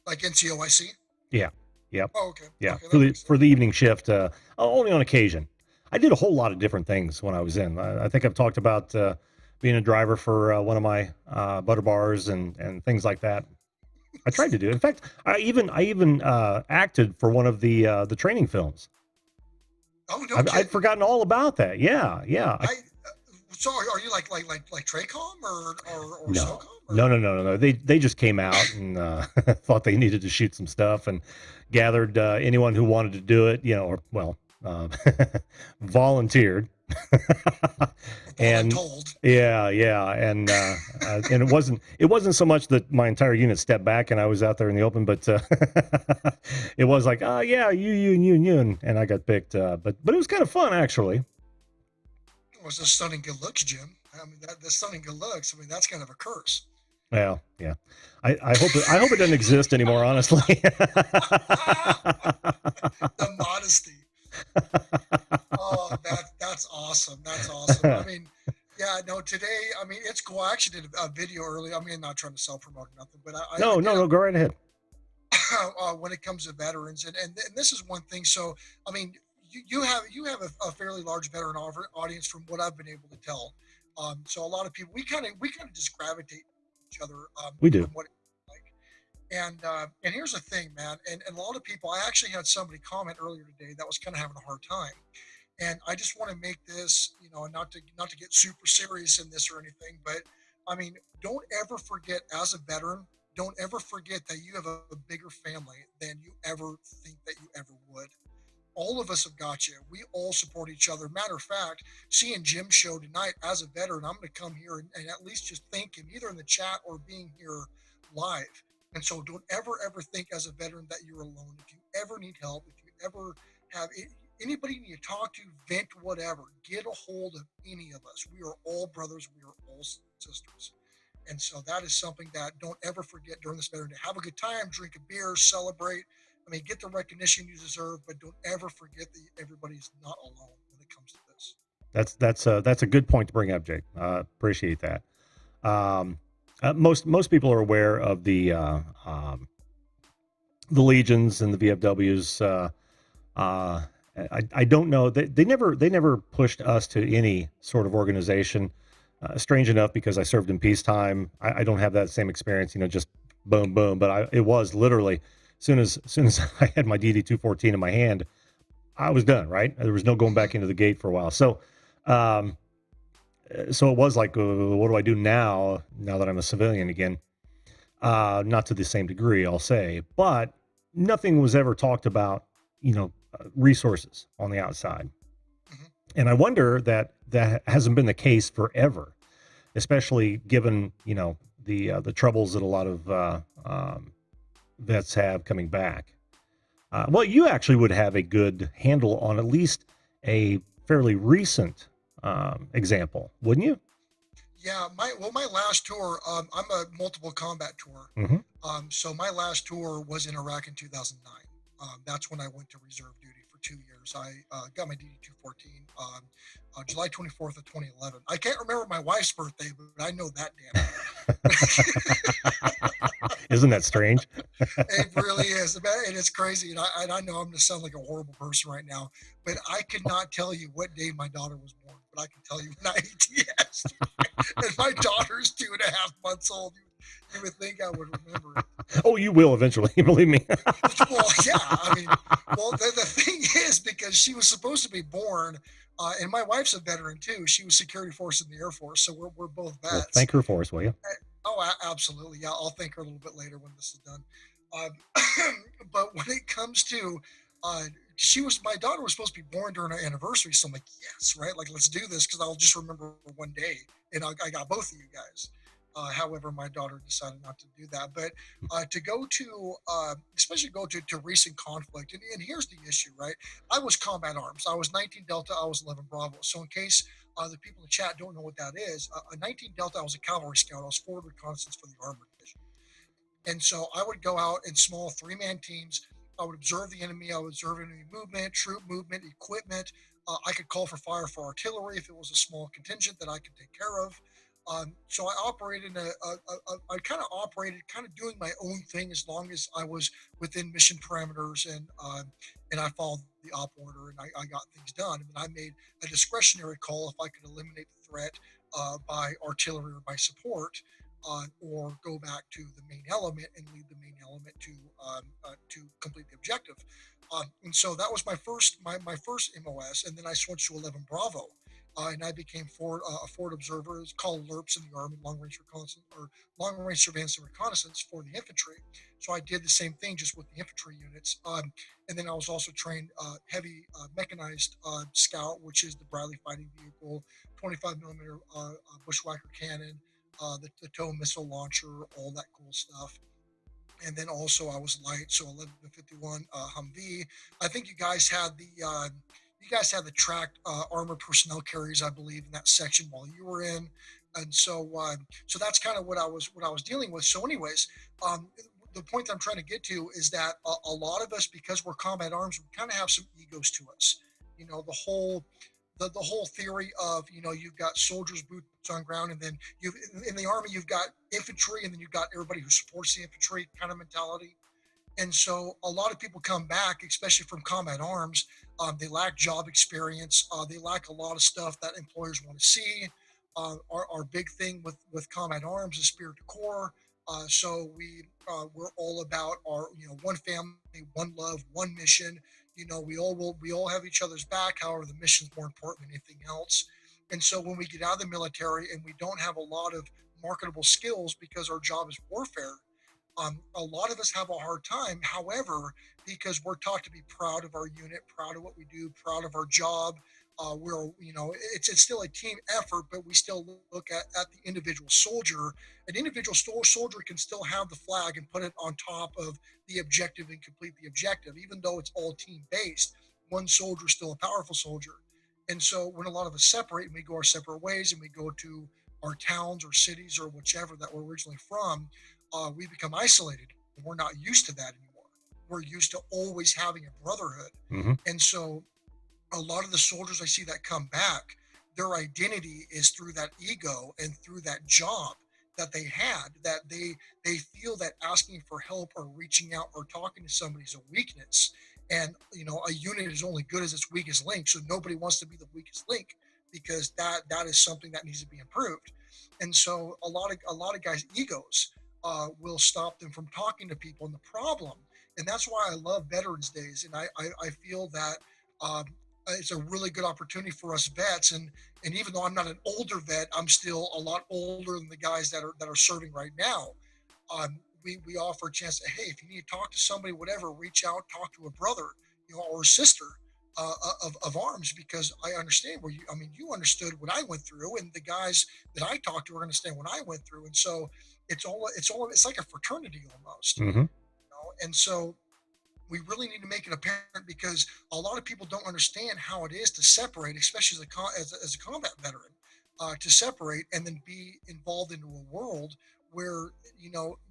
Like NCOIC. yeah, yep, Oh, okay. yeah. Okay, that makes For sense. the evening shift, only on occasion. I did a whole lot of different things when I was in. I think I've talked about being a driver for one of my butter bars and things like that. I tried to do. In fact, I even acted for one of the training films. Oh, no I'd kidding. forgotten all about that. Yeah, yeah. So are you like Tracom or No, SOCOM? Or? no. They just came out and thought they needed to shoot some stuff and gathered anyone who wanted to do it, or uh, volunteered. And Told. yeah, and it wasn't so much that my entire unit stepped back and I was out there in the open, but it was like, oh yeah, you, and I got picked. But it was kind of fun actually. It was a stunning good looks, Jim. I mean, the stunning good looks. I mean, that's kind of a curse. Well, yeah. I hope it doesn't exist anymore, honestly. The modesty. Oh, that's awesome. That's awesome. I mean, yeah, no, today, I mean, it's cool. I actually did a video earlier. I mean, not trying to sell promote or nothing, but No, go right ahead. When it comes to veterans, and this is one thing. So, I mean, you have a fairly large veteran audience from what I've been able to tell. So a lot of people, we kind of just gravitate to each other. We do. From what it's like. And here's the thing, man. And a lot of people, I actually had somebody comment earlier today that was kind of having a hard time. And I just want to make this, not to get super serious in this or anything, but I mean, don't ever forget as a veteran, don't ever forget that you have a bigger family than you ever think that you ever would. All of us have got you. We all support each other. Matter of fact, seeing Jim's show tonight as a veteran, I'm going to come here and at least just thank him either in the chat or being here live. And so don't ever think as a veteran that you're alone. If you ever need help, if you ever have anybody you need to talk to, vent, whatever, get a hold of any of us. We are all brothers. We are all sisters. And so that is something that don't ever forget during this veteran day. Have a good time, drink a beer, celebrate. I mean, get the recognition you deserve, but don't ever forget that everybody's not alone when it comes to this. That's a good point to bring up, Jake. Appreciate that. Most people are aware of the legions and the VFWs. I don't know. They never pushed us to any sort of organization. Strange enough, because I served in peacetime, I don't have that same experience. Just boom, boom. But it was literally soon as I had my DD-214 in my hand, I was done. Right, there was no going back into the gate for a while. So it was like, what do I do now that I'm a civilian again? Not to the same degree, I'll say, but nothing was ever talked about. Resources on the outside. Mm-hmm. And I wonder that hasn't been the case forever, especially given, the troubles that a lot of vets have coming back. Well, you actually would have a good handle on at least a fairly recent example, wouldn't you? Yeah, my last tour, I'm a multiple combat tour. Mm-hmm. So my last tour was in Iraq in 2009. That's when I went to reserve duty for 2 years. I got my DD-214 July 24th of 2011. I can't remember my wife's birthday, but I know that damn. Isn't that strange? It really is, and it's crazy. And I know I'm going to sound like a horrible person right now, but I could not tell you what day my daughter was born, but I can tell you when I ATS. And my daughter's 2.5 months old. You would think I would remember it. Oh, you will eventually, believe me. Well, yeah. I mean, the thing is, because she was supposed to be born, and my wife's a veteran too. She was security force in the Air Force, so we're both vets. Well, thank her for us, will you? Oh, absolutely. Yeah, I'll thank her a little bit later when this is done. But when it comes to, my daughter was supposed to be born during our anniversary, so I'm like, yes, right? Like, let's do this because I'll just remember one day, and I got both of you guys. However, my daughter decided not to do that. But to go to, especially go to recent conflict, and here's the issue, right? I was combat arms. I was 19 Delta. I was 11 Bravo. So in case the people in the chat don't know what that is, a 19 Delta, I was a cavalry scout. I was forward reconnaissance for the armored division. And so I would go out in small 3-man teams. I would observe the enemy. I would observe enemy movement, troop movement, equipment. I could call for fire for artillery if it was a small contingent that I could take care of. So I operated I kind of operated, kind of doing my own thing as long as I was within mission parameters, and I followed the op order, and I got things done. And I made a discretionary call if I could eliminate the threat by artillery or by support, or go back to the main element and lead the main element to complete the objective. And so that was my first MOS, and then I switched to 11 Bravo, and I became a forward observer. It's called LRPS in the Army, long range reconnaissance or long range surveillance and reconnaissance for the infantry. So I did the same thing just with the infantry units, and then I was also trained heavy mechanized scout, which is the Bradley fighting vehicle, 25 millimeter bushwhacker cannon, the tow missile launcher, all that cool stuff. And then also I was light, so 1151 Humvee. I think you guys had the tracked armored personnel carriers, I believe, in that section while you were in, and so that's kind of what I was dealing with. So, anyways, the point that I'm trying to get to is that a lot of us, because we're combat arms, we kind of have some egos to us. You know, the whole theory of, you've got soldiers boots on ground, and then you in the army you've got infantry, and then you've got everybody who supports the infantry kind of mentality. And so a lot of people come back, especially from combat arms. They lack job experience. They lack a lot of stuff that employers want to see. Our big thing with combat arms is spirit to core. So we're all about our, one family, one love, one mission. We all have each other's back. However, the mission's more important than anything else. And so when we get out of the military and we don't have a lot of marketable skills because our job is warfare, a lot of us have a hard time. However, because we're taught to be proud of our unit, proud of what we do, proud of our job, it's still a team effort, but we still look at the individual soldier. An individual soldier can still have the flag and put it on top of the objective and complete the objective, even though it's all team based. One soldier is still a powerful soldier. And so when a lot of us separate and we go our separate ways and we go to our towns or cities or whichever that we're originally from, we become isolated. We're not used to that anymore. We're used to always having a brotherhood. Mm-hmm. And so a lot of the soldiers I see that come back, their identity is through that ego and through that job that they had, that they feel that asking for help or reaching out or talking to somebody is a weakness. And a unit is only good as its weakest link. So nobody wants to be the weakest link, because that is something that needs to be improved. And so a lot of guys' egos will stop them from talking to people. And the problem, and that's why I love Veterans Days, and I feel that it's a really good opportunity for us vets. And even though I'm not an older vet, I'm still a lot older than the guys that are serving right now. We offer a chance to, hey, if you need to talk to somebody, whatever, reach out, talk to a brother, or a sister of arms, because I understand you understood what I went through, and the guys that I talked to understand what I went through. And so it's like a fraternity almost. Mm-hmm. And so we really need to make it apparent, because a lot of people don't understand how it is to separate, especially as a combat veteran, to separate and then be involved into a world where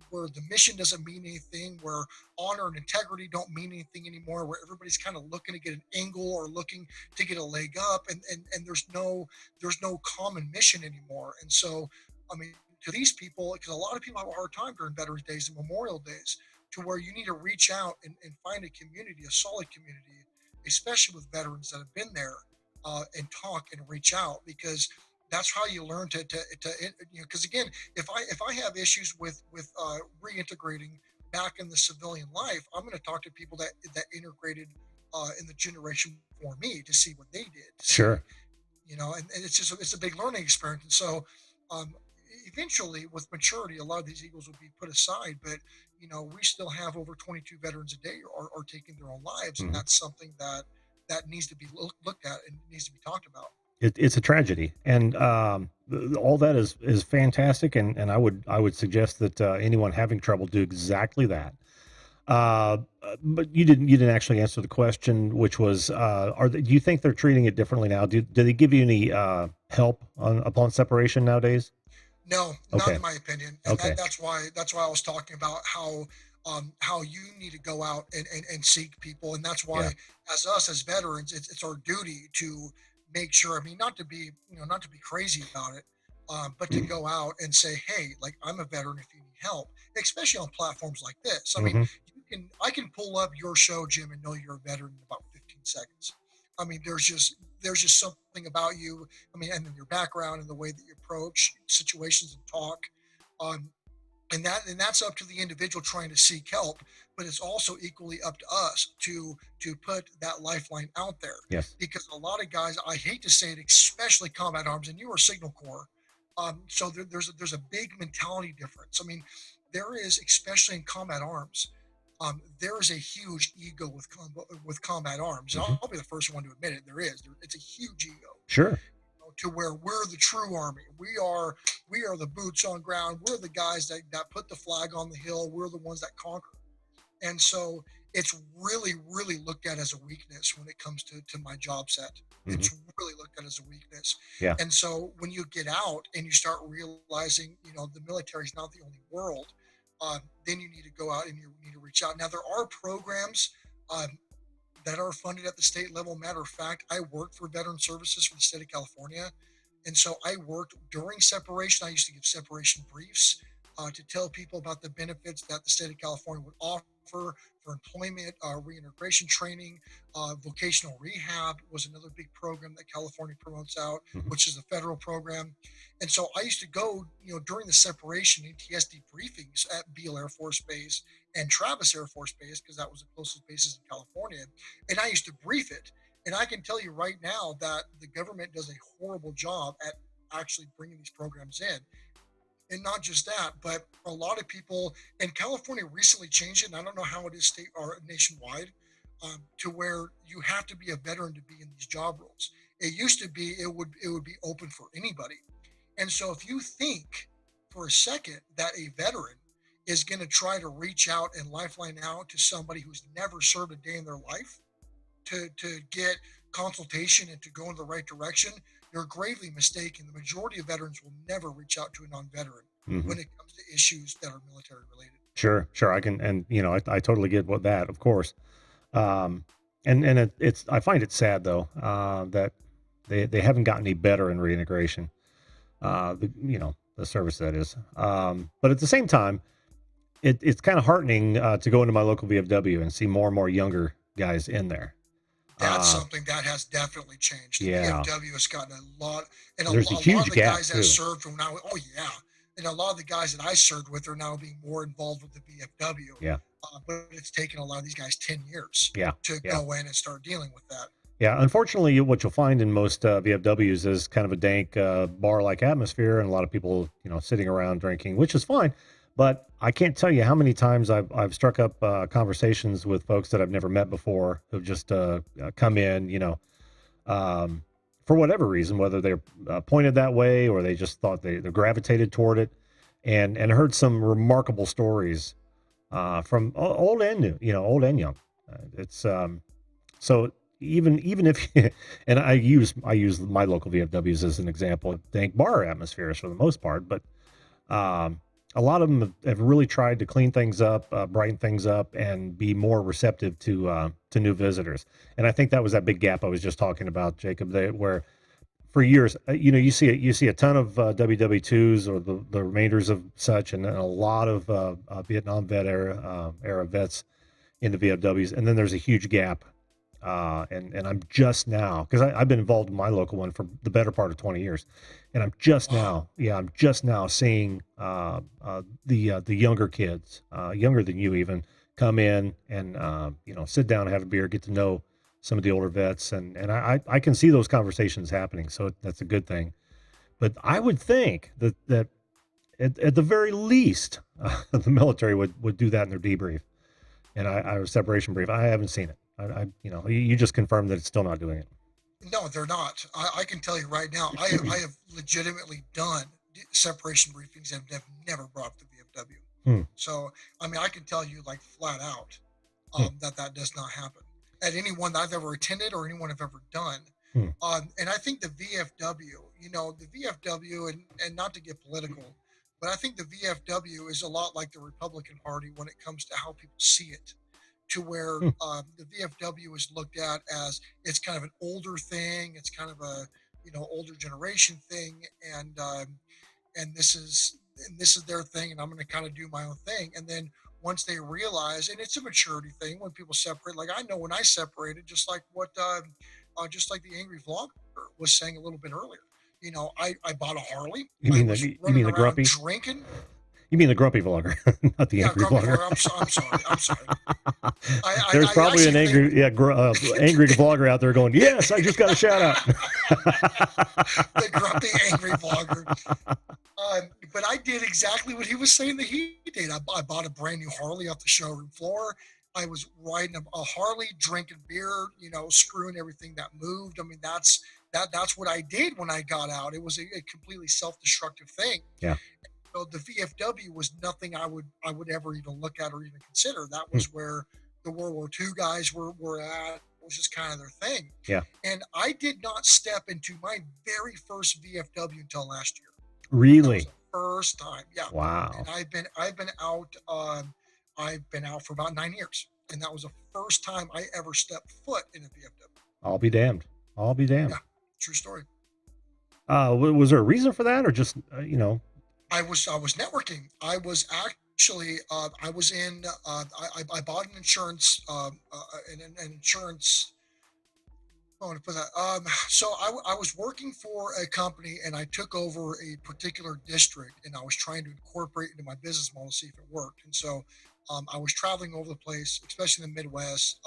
where the mission doesn't mean anything, where honor and integrity don't mean anything anymore, where everybody's kind of looking to get an angle or looking to get a leg up, and there's no common mission anymore. And so, to these people, because a lot of people have a hard time during Veterans Days and Memorial Days, to where you need to reach out and find a community, a solid community, especially with veterans that have been there, and talk and reach out, because that's how you learn to because again, if I have issues with reintegrating back in the civilian life, I'm going to talk to people that integrated in the generation before me, to see what they did. Sure. And it's a big learning experience. And so eventually, with maturity, a lot of these egos will be put aside, but we still have over 22 veterans a day are taking their own lives. Mm-hmm. And that's something that needs to be looked at and needs to be talked about. it's a tragedy, and all that is fantastic, and I would suggest that anyone having trouble do exactly that. But you didn't actually answer the question, which was, do you think they're treating it differently now? Do they give you any help upon separation nowadays? No, not Okay, in my opinion, and okay, that's why I was talking about how you need to go out and seek people, and that's yeah, why as us as veterans, it's our duty to make sure. I mean, not to be not to be crazy about it, but to go out and say, hey, like I'm a veteran. If you need help, especially on platforms like this, I mean, mm-hmm, I can pull up your show, Jim, and know you're a veteran in about 15 seconds. I mean, there's just something about you. I mean, and then your background and the way that you approach situations and talk. Um, and that's up to the individual trying to seek help, but it's also equally up to us to put that lifeline out there, yes, because a lot of guys, I hate to say it, especially combat arms, and you are signal corps, so there's a big mentality difference. I mean, there is, especially in combat arms, there is a huge ego with combat arms, and hmm, I'll be the first one to admit it. It's a huge ego, sure, to where we're the true army. We are the boots on ground. We're the guys that put the flag on the hill. We're the ones that conquer. And so it's really, really looked at as a weakness when it comes to my job set. hmm, It's really looked at as a weakness. yeah, And so when you get out and you start realizing, the military is not the only world, then you need to go out and you need to reach out. Now, there are programs um, that are funded at the state level. Matter of fact, I worked for Veteran Services for the state of California. And so I worked during separation. I used to give separation briefs to tell people about the benefits that the state of California would offer for employment, reintegration training, vocational rehab was another big program that California promotes out, hmm, which is a federal program. And so I used to go, during the separation NTSD briefings at Beale Air Force Base and Travis Air Force Base, because that was the closest bases in California. And I used to brief it. And I can tell you right now that the government does a horrible job at actually bringing these programs in. And not just that, but a lot of people, and California recently changed it, and I don't know how it is state or nationwide, to where you have to be a veteran to be in these job roles. It used to be it would be open for anybody. And so if you think for a second that a veteran is going to try to reach out and lifeline out to somebody who's never served a day in their life to get consultation and to go in the right direction, you're gravely mistaken. The majority of veterans will never reach out to a non-veteran hmm, when it comes to issues that are military related. sure, I can, and I totally get what that, of course. Um, and it's I find it sad though that they haven't gotten any better in reintegration. The service that is. But at the same time, it's kind of heartening to go into my local VFW and see more and more younger guys in there. That's Uh, something that has definitely changed. The yeah, VFW has gotten a lot, and there's a a lot of huge the gap guys that too. served from now, oh yeah, and a lot of the guys that I served with are now being more involved with the VFW. Yeah, But it's taken a lot of these guys 10 years yeah, to yeah, go in and start dealing with that. yeah. Unfortunately, what you'll find in most VFWs is kind of a dank bar-like atmosphere, and a lot of people, sitting around drinking, which is fine. But I can't tell you how many times I've struck up conversations with folks that I've never met before who've just come in, um, for whatever reason, whether they're pointed that way or they just thought they gravitated toward it, and heard some remarkable stories from old and new, old and young. It's so even if and I use my local VFWs as an example of dank bar atmospheres for the most part, but um, a lot of them have really tried to clean things up, brighten things up, and be more receptive to new visitors. And I think that was that big gap I was just talking about, Jacob, where for years, you see a ton of WW2s or the remainders of such, and a lot of Vietnam era vets in the VFWs, and then there's a huge gap. And I'm just now, because I've been involved in my local one for the better part of 20 years, and Wow. I'm just now seeing the younger kids, younger than you even, come in and sit down, have a beer, get to know some of the older vets, and I can see those conversations happening, so that's a good thing. But I would think that at the very least, the military would do that in their debrief and I separation brief. I haven't seen it. You just confirmed that it's still not doing it. No, they're not. I can tell you right now, I have legitimately done separation briefings and have never brought up the VFW. Hmm. So, I mean, I can tell you like flat out Hmm. that does not happen at any one that I've ever attended or anyone I've ever done. Hmm. And I think the VFW, the VFW, and not to get political, but I think the VFW is a lot like the Republican Party when it comes to how people see it, to where Hmm. the VFW is looked at as it's kind of an older thing, it's kind of a older generation thing, and this is their thing, and I'm going to kind of do my own thing. And then once they realize, and it's a maturity thing when people separate. Like I know when I separated, just like just like the angry vlogger was saying a little bit earlier. I bought a Harley. You I mean was you running mean the around grumpy? drinking. You mean the grumpy vlogger, not the Yeah, angry grumpy vlogger. vlogger. I'm sorry. There's I probably an actually think angry vlogger out there going, "Yes, I just got a shout out." the grumpy angry vlogger. But I did exactly what he was saying that he did. I bought a brand new Harley off the showroom floor. I was riding a Harley, drinking beer, screwing everything that moved. I mean, that's what I did when I got out. It was a completely self-destructive thing. Yeah. So the VFW was nothing I would ever even look at or even consider. That Hmm. was where the World War II guys were at. It was just kind of their thing. Yeah. And I did not step into my very first VFW until last year. That was Really? the first time. Yeah. Wow. And I've been out for about 9 years. And that was the first time I ever stepped foot in a VFW. I'll be damned. I'll be damned. Yeah, true story. Was there a reason for that, or just I was networking. I was actually I was in I bought an insurance an insurance. I want to put that. So I was working for a company and I took over a particular district and I was trying to incorporate it into my business model to see if it worked. And so I was traveling over the place, especially in the Midwest,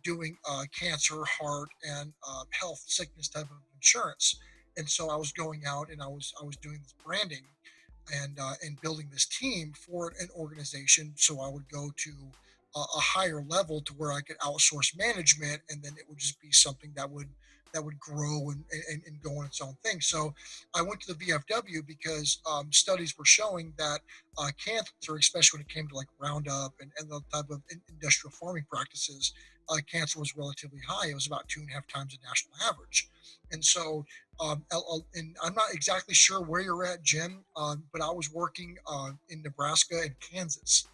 doing cancer, heart, and health sickness type of insurance. And so I was going out and I was doing this branding and building this team for an organization. So I would go to a higher level to where I could outsource management, and then it would just be something that would grow and go on its own thing. So I went to the VFW because studies were showing that cancer, especially when it came to like Roundup and the type of industrial farming practices, cancer was relatively high. It was about 2.5 times the national average. And so, and I'm not exactly sure where you're at, Jim, but I was working in Nebraska and Kansas.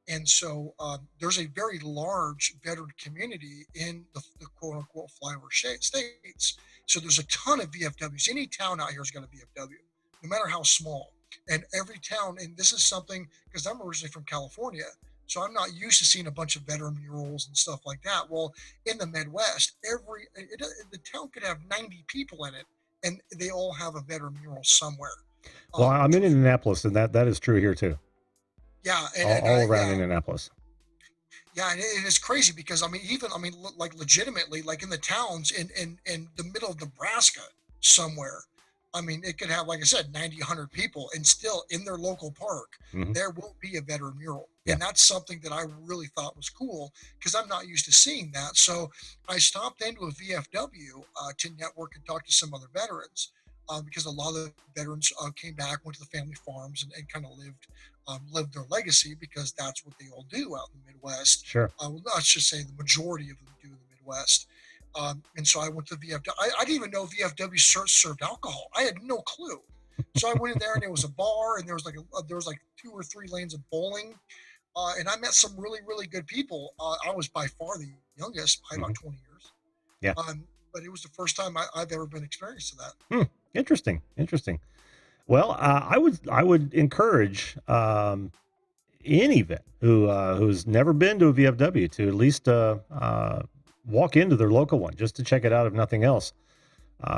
And so there's a very large veteran community in the quote unquote flyover states. So there's a ton of VFWs. Any town out here has got a VFW, no matter how small. And every town, and this is something because I'm originally from California, so I'm not used to seeing a bunch of veteran murals and stuff like that. Well, in the Midwest, the town could have 90 people in it, and they all have a veteran mural somewhere. Well, I'm in Indianapolis, and that is true here too. Yeah, all around Indianapolis. Yeah, and it's crazy because like legitimately, like in the towns in the middle of Nebraska somewhere. I mean, it could have, like I said, 90, 100 people, and still in their local park, there won't be a veteran mural. Yeah. And that's something that I really thought was cool because I'm not used to seeing that. So I stopped into a VFW to network and talk to some other veterans because a lot of the veterans came back, went to the family farms, and kind of lived their legacy because that's what they all do out in the Midwest. Sure. Well, let's just say the majority of them do in the Midwest. And so I went to VFW. I didn't even know VFW served alcohol. I had no clue. So I went in there and it was a bar and there was like 2 or 3 lanes of bowling. And I met some really, really good people. I was by far the youngest, by about 20 years. Yeah. But it was the first time I've ever been experienced to that. Interesting. Well, I would encourage any vet who's never been to a VFW to at least walk into their local one just to check it out, if nothing else.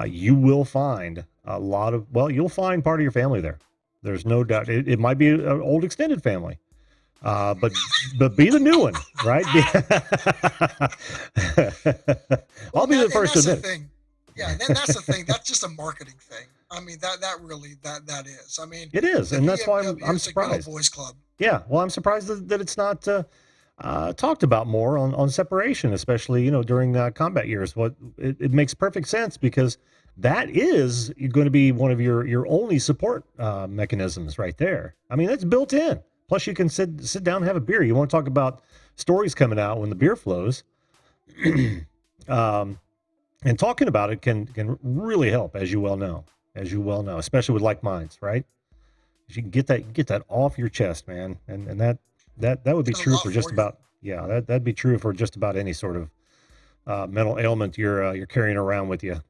You will find you'll find part of your family there. There's no doubt. It might be an old extended family, but be the new one, right? I'll be the first to admit. Yeah, and that's the thing. That's just a marketing thing. I mean, that really is. I mean, it is, and that's why I'm surprised. Boys Club. Yeah, well, I'm surprised that it's not talked about more on separation, especially, during combat years. It makes perfect sense because that is going to be one of your only support mechanisms right there. I mean, that's built in. Plus, you can sit down and have a beer. You want to talk about stories coming out when the beer flows. And talking about it can really help, as you well know, especially with like minds, right? You can get that off your chest, man, and that would be Does a true lot for just for you. about, yeah, that'd be true for just about any sort of mental ailment you're carrying around with you.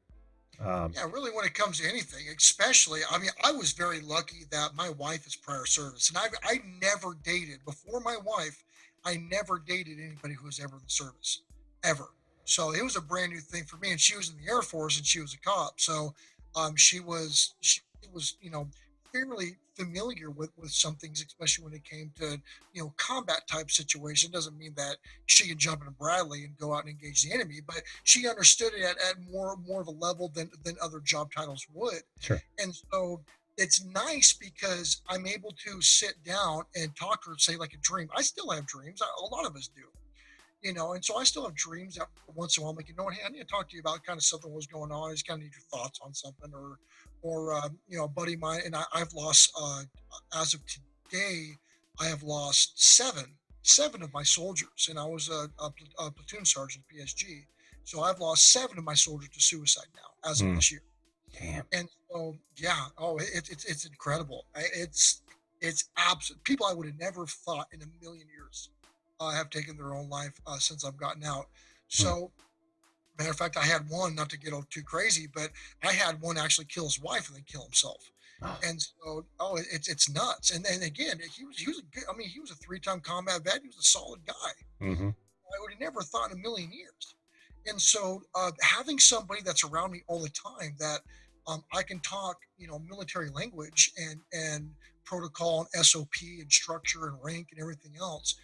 Yeah, really, when it comes to anything, especially, I mean, I was very lucky that my wife is prior service, and I never dated before my wife. I never dated anybody who was ever in the service, ever. So it was a brand new thing for me, and she was in the Air Force, and she was a cop. So, she was, fairly familiar with some things, especially when it came to combat type situation. Doesn't mean that she can jump in Bradley and go out and engage the enemy, but she understood it at more of a level than other job titles would. Sure. And so it's nice because I'm able to sit down and talk to her, say like a dream. I still have dreams. A lot of us do. And so I still have dreams that once in a while, I'm like, hey, I need to talk to you about kind of something was going on. I just kind of need your thoughts on something, or a buddy of mine, and I've lost, as of today, I have lost seven of my soldiers, and I was a platoon sergeant PSG, so I've lost seven of my soldiers to suicide now as of Mm, this year. damn. And so, yeah, it's incredible. It's absolute people I would have never thought in a million years have taken their own life since I've gotten out. Mm. So, matter of fact, I had one, not to get all too crazy, but I had one actually kill his wife and then kill himself. Oh, And so, it's nuts. And then again, he was a good. I mean, he was a 3-time combat vet. He was a solid guy. mm-hmm. I would have never thought in a million years. And so, having somebody that's around me all the time that I can talk, military language and protocol and SOP and structure and rank and everything else,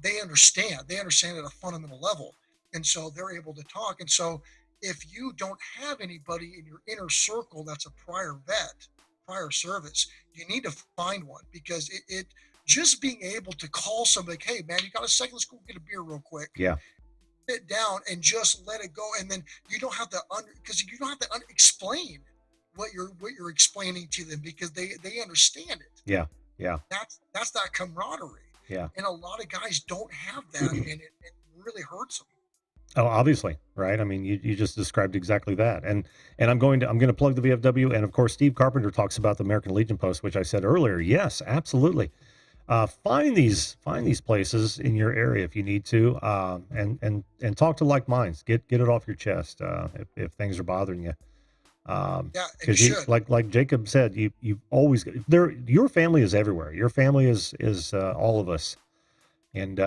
they understand. They understand at a fundamental level, and so they're able to talk. And so, if you don't have anybody in your inner circle that's a prior vet, prior service, you need to find one because it just being able to call somebody, like, hey man, you got a second? Let's go get a beer real quick, Yeah. sit down and just let it go, and then you don't have to because you don't have to explain what you're explaining to them because they understand it. Yeah. Yeah. That's that camaraderie, Yeah. and a lot of guys don't have that, and it really hurts them. Oh, obviously, right? I mean, you just described exactly that, and I'm going to plug the VFW, and of course, Steve Carpenter talks about the American Legion Post, which I said earlier. Yes, absolutely. Find these places in your area if you need to, and talk to like minds. Get it off your chest if things are bothering you. Yeah, and you Because you should. like Jacob said, you've always there. Your family is everywhere. Your family is all of us, and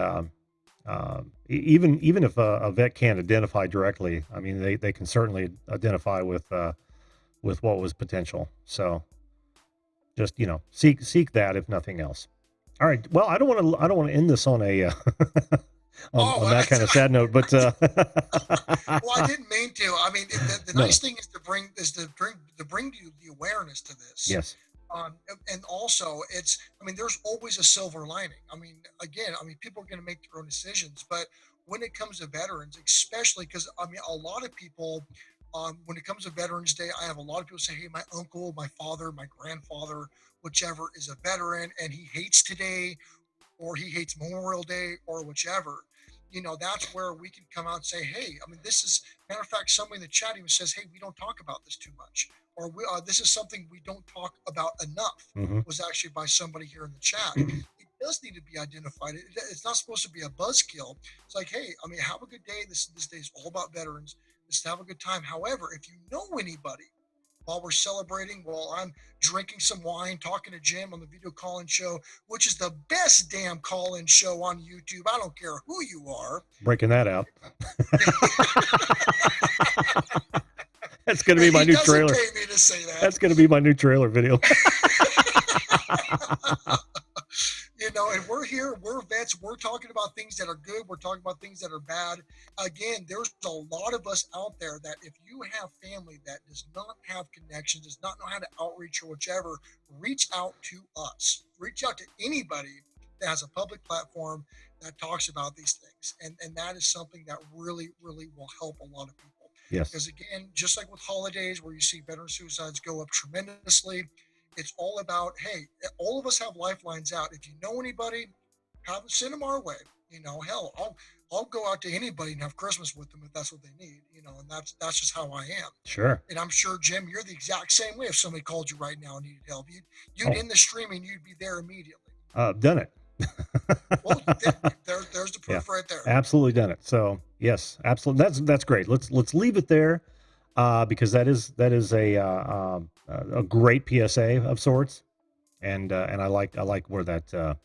even if a vet can't identify directly, I mean they can certainly identify with what was potential. So just seek that if nothing else. All right. Well, I don't want to end this on a Oh, on that kind of sad note, but well, I didn't mean to. I mean, the no, nice thing is to bring you the awareness to this. yes, And also, I mean, there's always a silver lining. I mean, again, I mean, people are going to make their own decisions, but when it comes to veterans, especially because I mean, a lot of people, when it comes to Veterans Day, I have a lot of people say, "Hey, my uncle, my father, my grandfather, whichever, is a veteran, and he hates today, or he hates Memorial Day, or whichever." That's where we can come out and say, "Hey, I mean, this is matter of fact." Somebody in the chat even says, "Hey, we don't talk about this too much." Or this is something we don't talk about enough, hmm was actually by somebody here in the chat. It does need to be identified. It's not supposed to be a buzzkill. It's like, hey, I mean, have a good day. This day is all about veterans. Just have a good time. However, if you know anybody while we're celebrating, while I'm drinking some wine, talking to Jim on the video call-in show, which is the best damn call-in show on YouTube. I don't care who you are. breaking that out. That's going to be And my he new doesn't trailer. pay me to say that. That's going to be my new trailer video. And we're here, we're vets, we're talking about things that are good, we're talking about things that are bad. Again, there's a lot of us out there that if you have family that does not have connections, does not know how to outreach or whichever, reach out to us. Reach out to anybody that has a public platform that talks about these things, and that is something that really really will help a lot of people. Yes. Because again, just like with holidays where you see veteran suicides go up tremendously, it's all about, hey, all of us have lifelines out. If you know anybody, send them our way. Hell, I'll go out to anybody and have Christmas with them if that's what they need. And that's just how I am. Sure. And I'm sure, Jim, you're the exact same way. If somebody called you right now and needed help, you'd Oh. end the streaming, you'd be there immediately. Done it. Well, there's the proof right there. Absolutely done it. So yes, absolutely. That's great. Let's leave it there, because that is a great PSA of sorts, and I like where that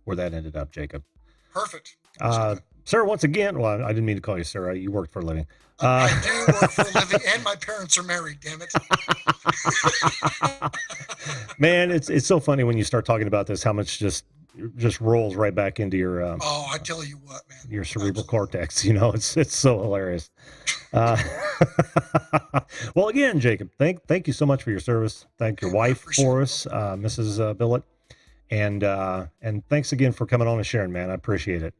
ended up, Jacob. Perfect. Sir, once again, well, I didn't mean to call you sir. You worked for a living. I do work for a living, and my parents are married. Damn it. Man, it's so funny when you start talking about this, how much just rolls right back into your oh, I tell you what, man, your cerebral cortex. It's so hilarious. Well, again, Jacob, thank you so much for your service. Thank your wife for us, Mrs. Billett, and thanks again for coming on and sharing, man. I appreciate it.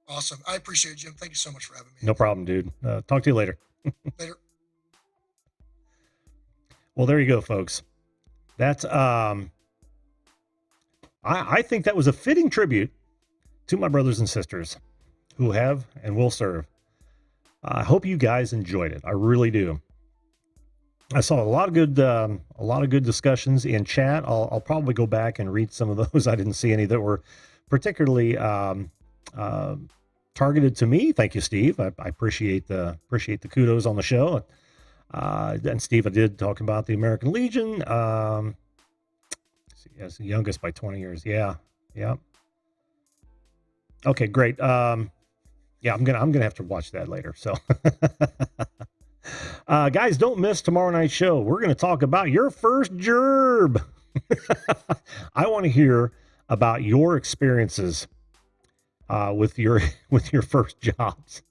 Awesome. I appreciate it, Jim. Thank you so much for having me. No problem, dude. Talk to you later. Later. Well, there you go, folks. That's I think that was a fitting tribute to my brothers and sisters who have and will serve. I hope you guys enjoyed it. I really do. I saw a lot of good discussions in chat. I'll probably go back and read some of those. I didn't see any that were particularly targeted to me. Thank you, Steve. I appreciate the kudos on the show. And Steve, I did talk about the American Legion. As the youngest by 20 years. Yeah. Okay, great. Yeah, I'm gonna have to watch that later. So, guys, don't miss tomorrow night's show. We're gonna talk about your first gerb. I want to hear about your experiences with your first jobs.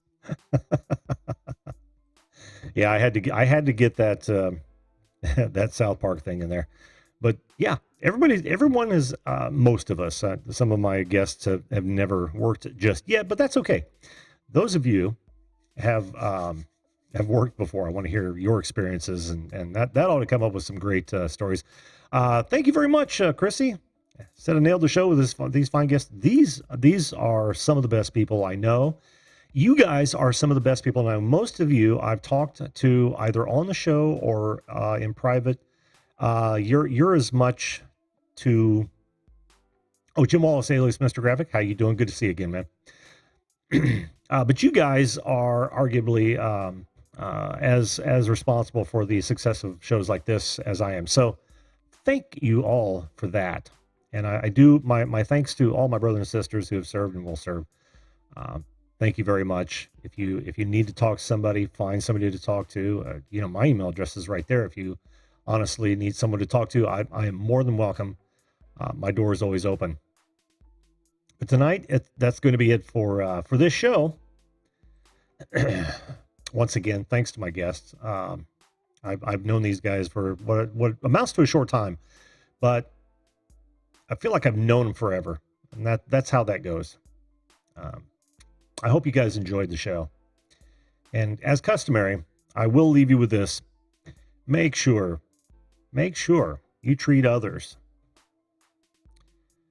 Yeah, I had to get that that South Park thing in there. But yeah, everyone is, most of us, some of my guests have never worked just yet, but that's okay. Those of you have worked before. I want to hear your experiences, and that ought to come up with some great stories. Thank you very much, Chrissy. Said I nailed the show with these fine guests. These are some of the best people I know. You guys are some of the best people I know. Most of you I've talked to either on the show or in private. You're as much to, Jim Wallace, alias Mr. Graphic. How you doing? Good to see you again, man. But you guys are arguably as responsible for the success of shows like this as I am. So thank you all for that. And I do my thanks to all my brothers and sisters who have served and will serve. Thank you very much. If you need to talk to somebody, find somebody to talk to. My email address is right there. If you honestly need someone to talk to, I am more than welcome. My door is always open. But tonight, that's going to be it for this show. Once again, thanks to my guests. I've known these guys for what amounts to a short time, but I feel like I've known them forever, and that's how that goes. I hope you guys enjoyed the show. And as customary, I will leave you with this. Make sure you treat others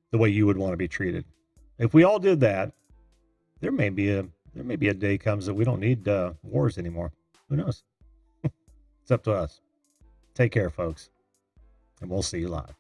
the way you would want to be treated. If we all did that, there may be a day comes that we don't need wars anymore. Who knows? It's up to us. Take care, folks, and we'll see you live.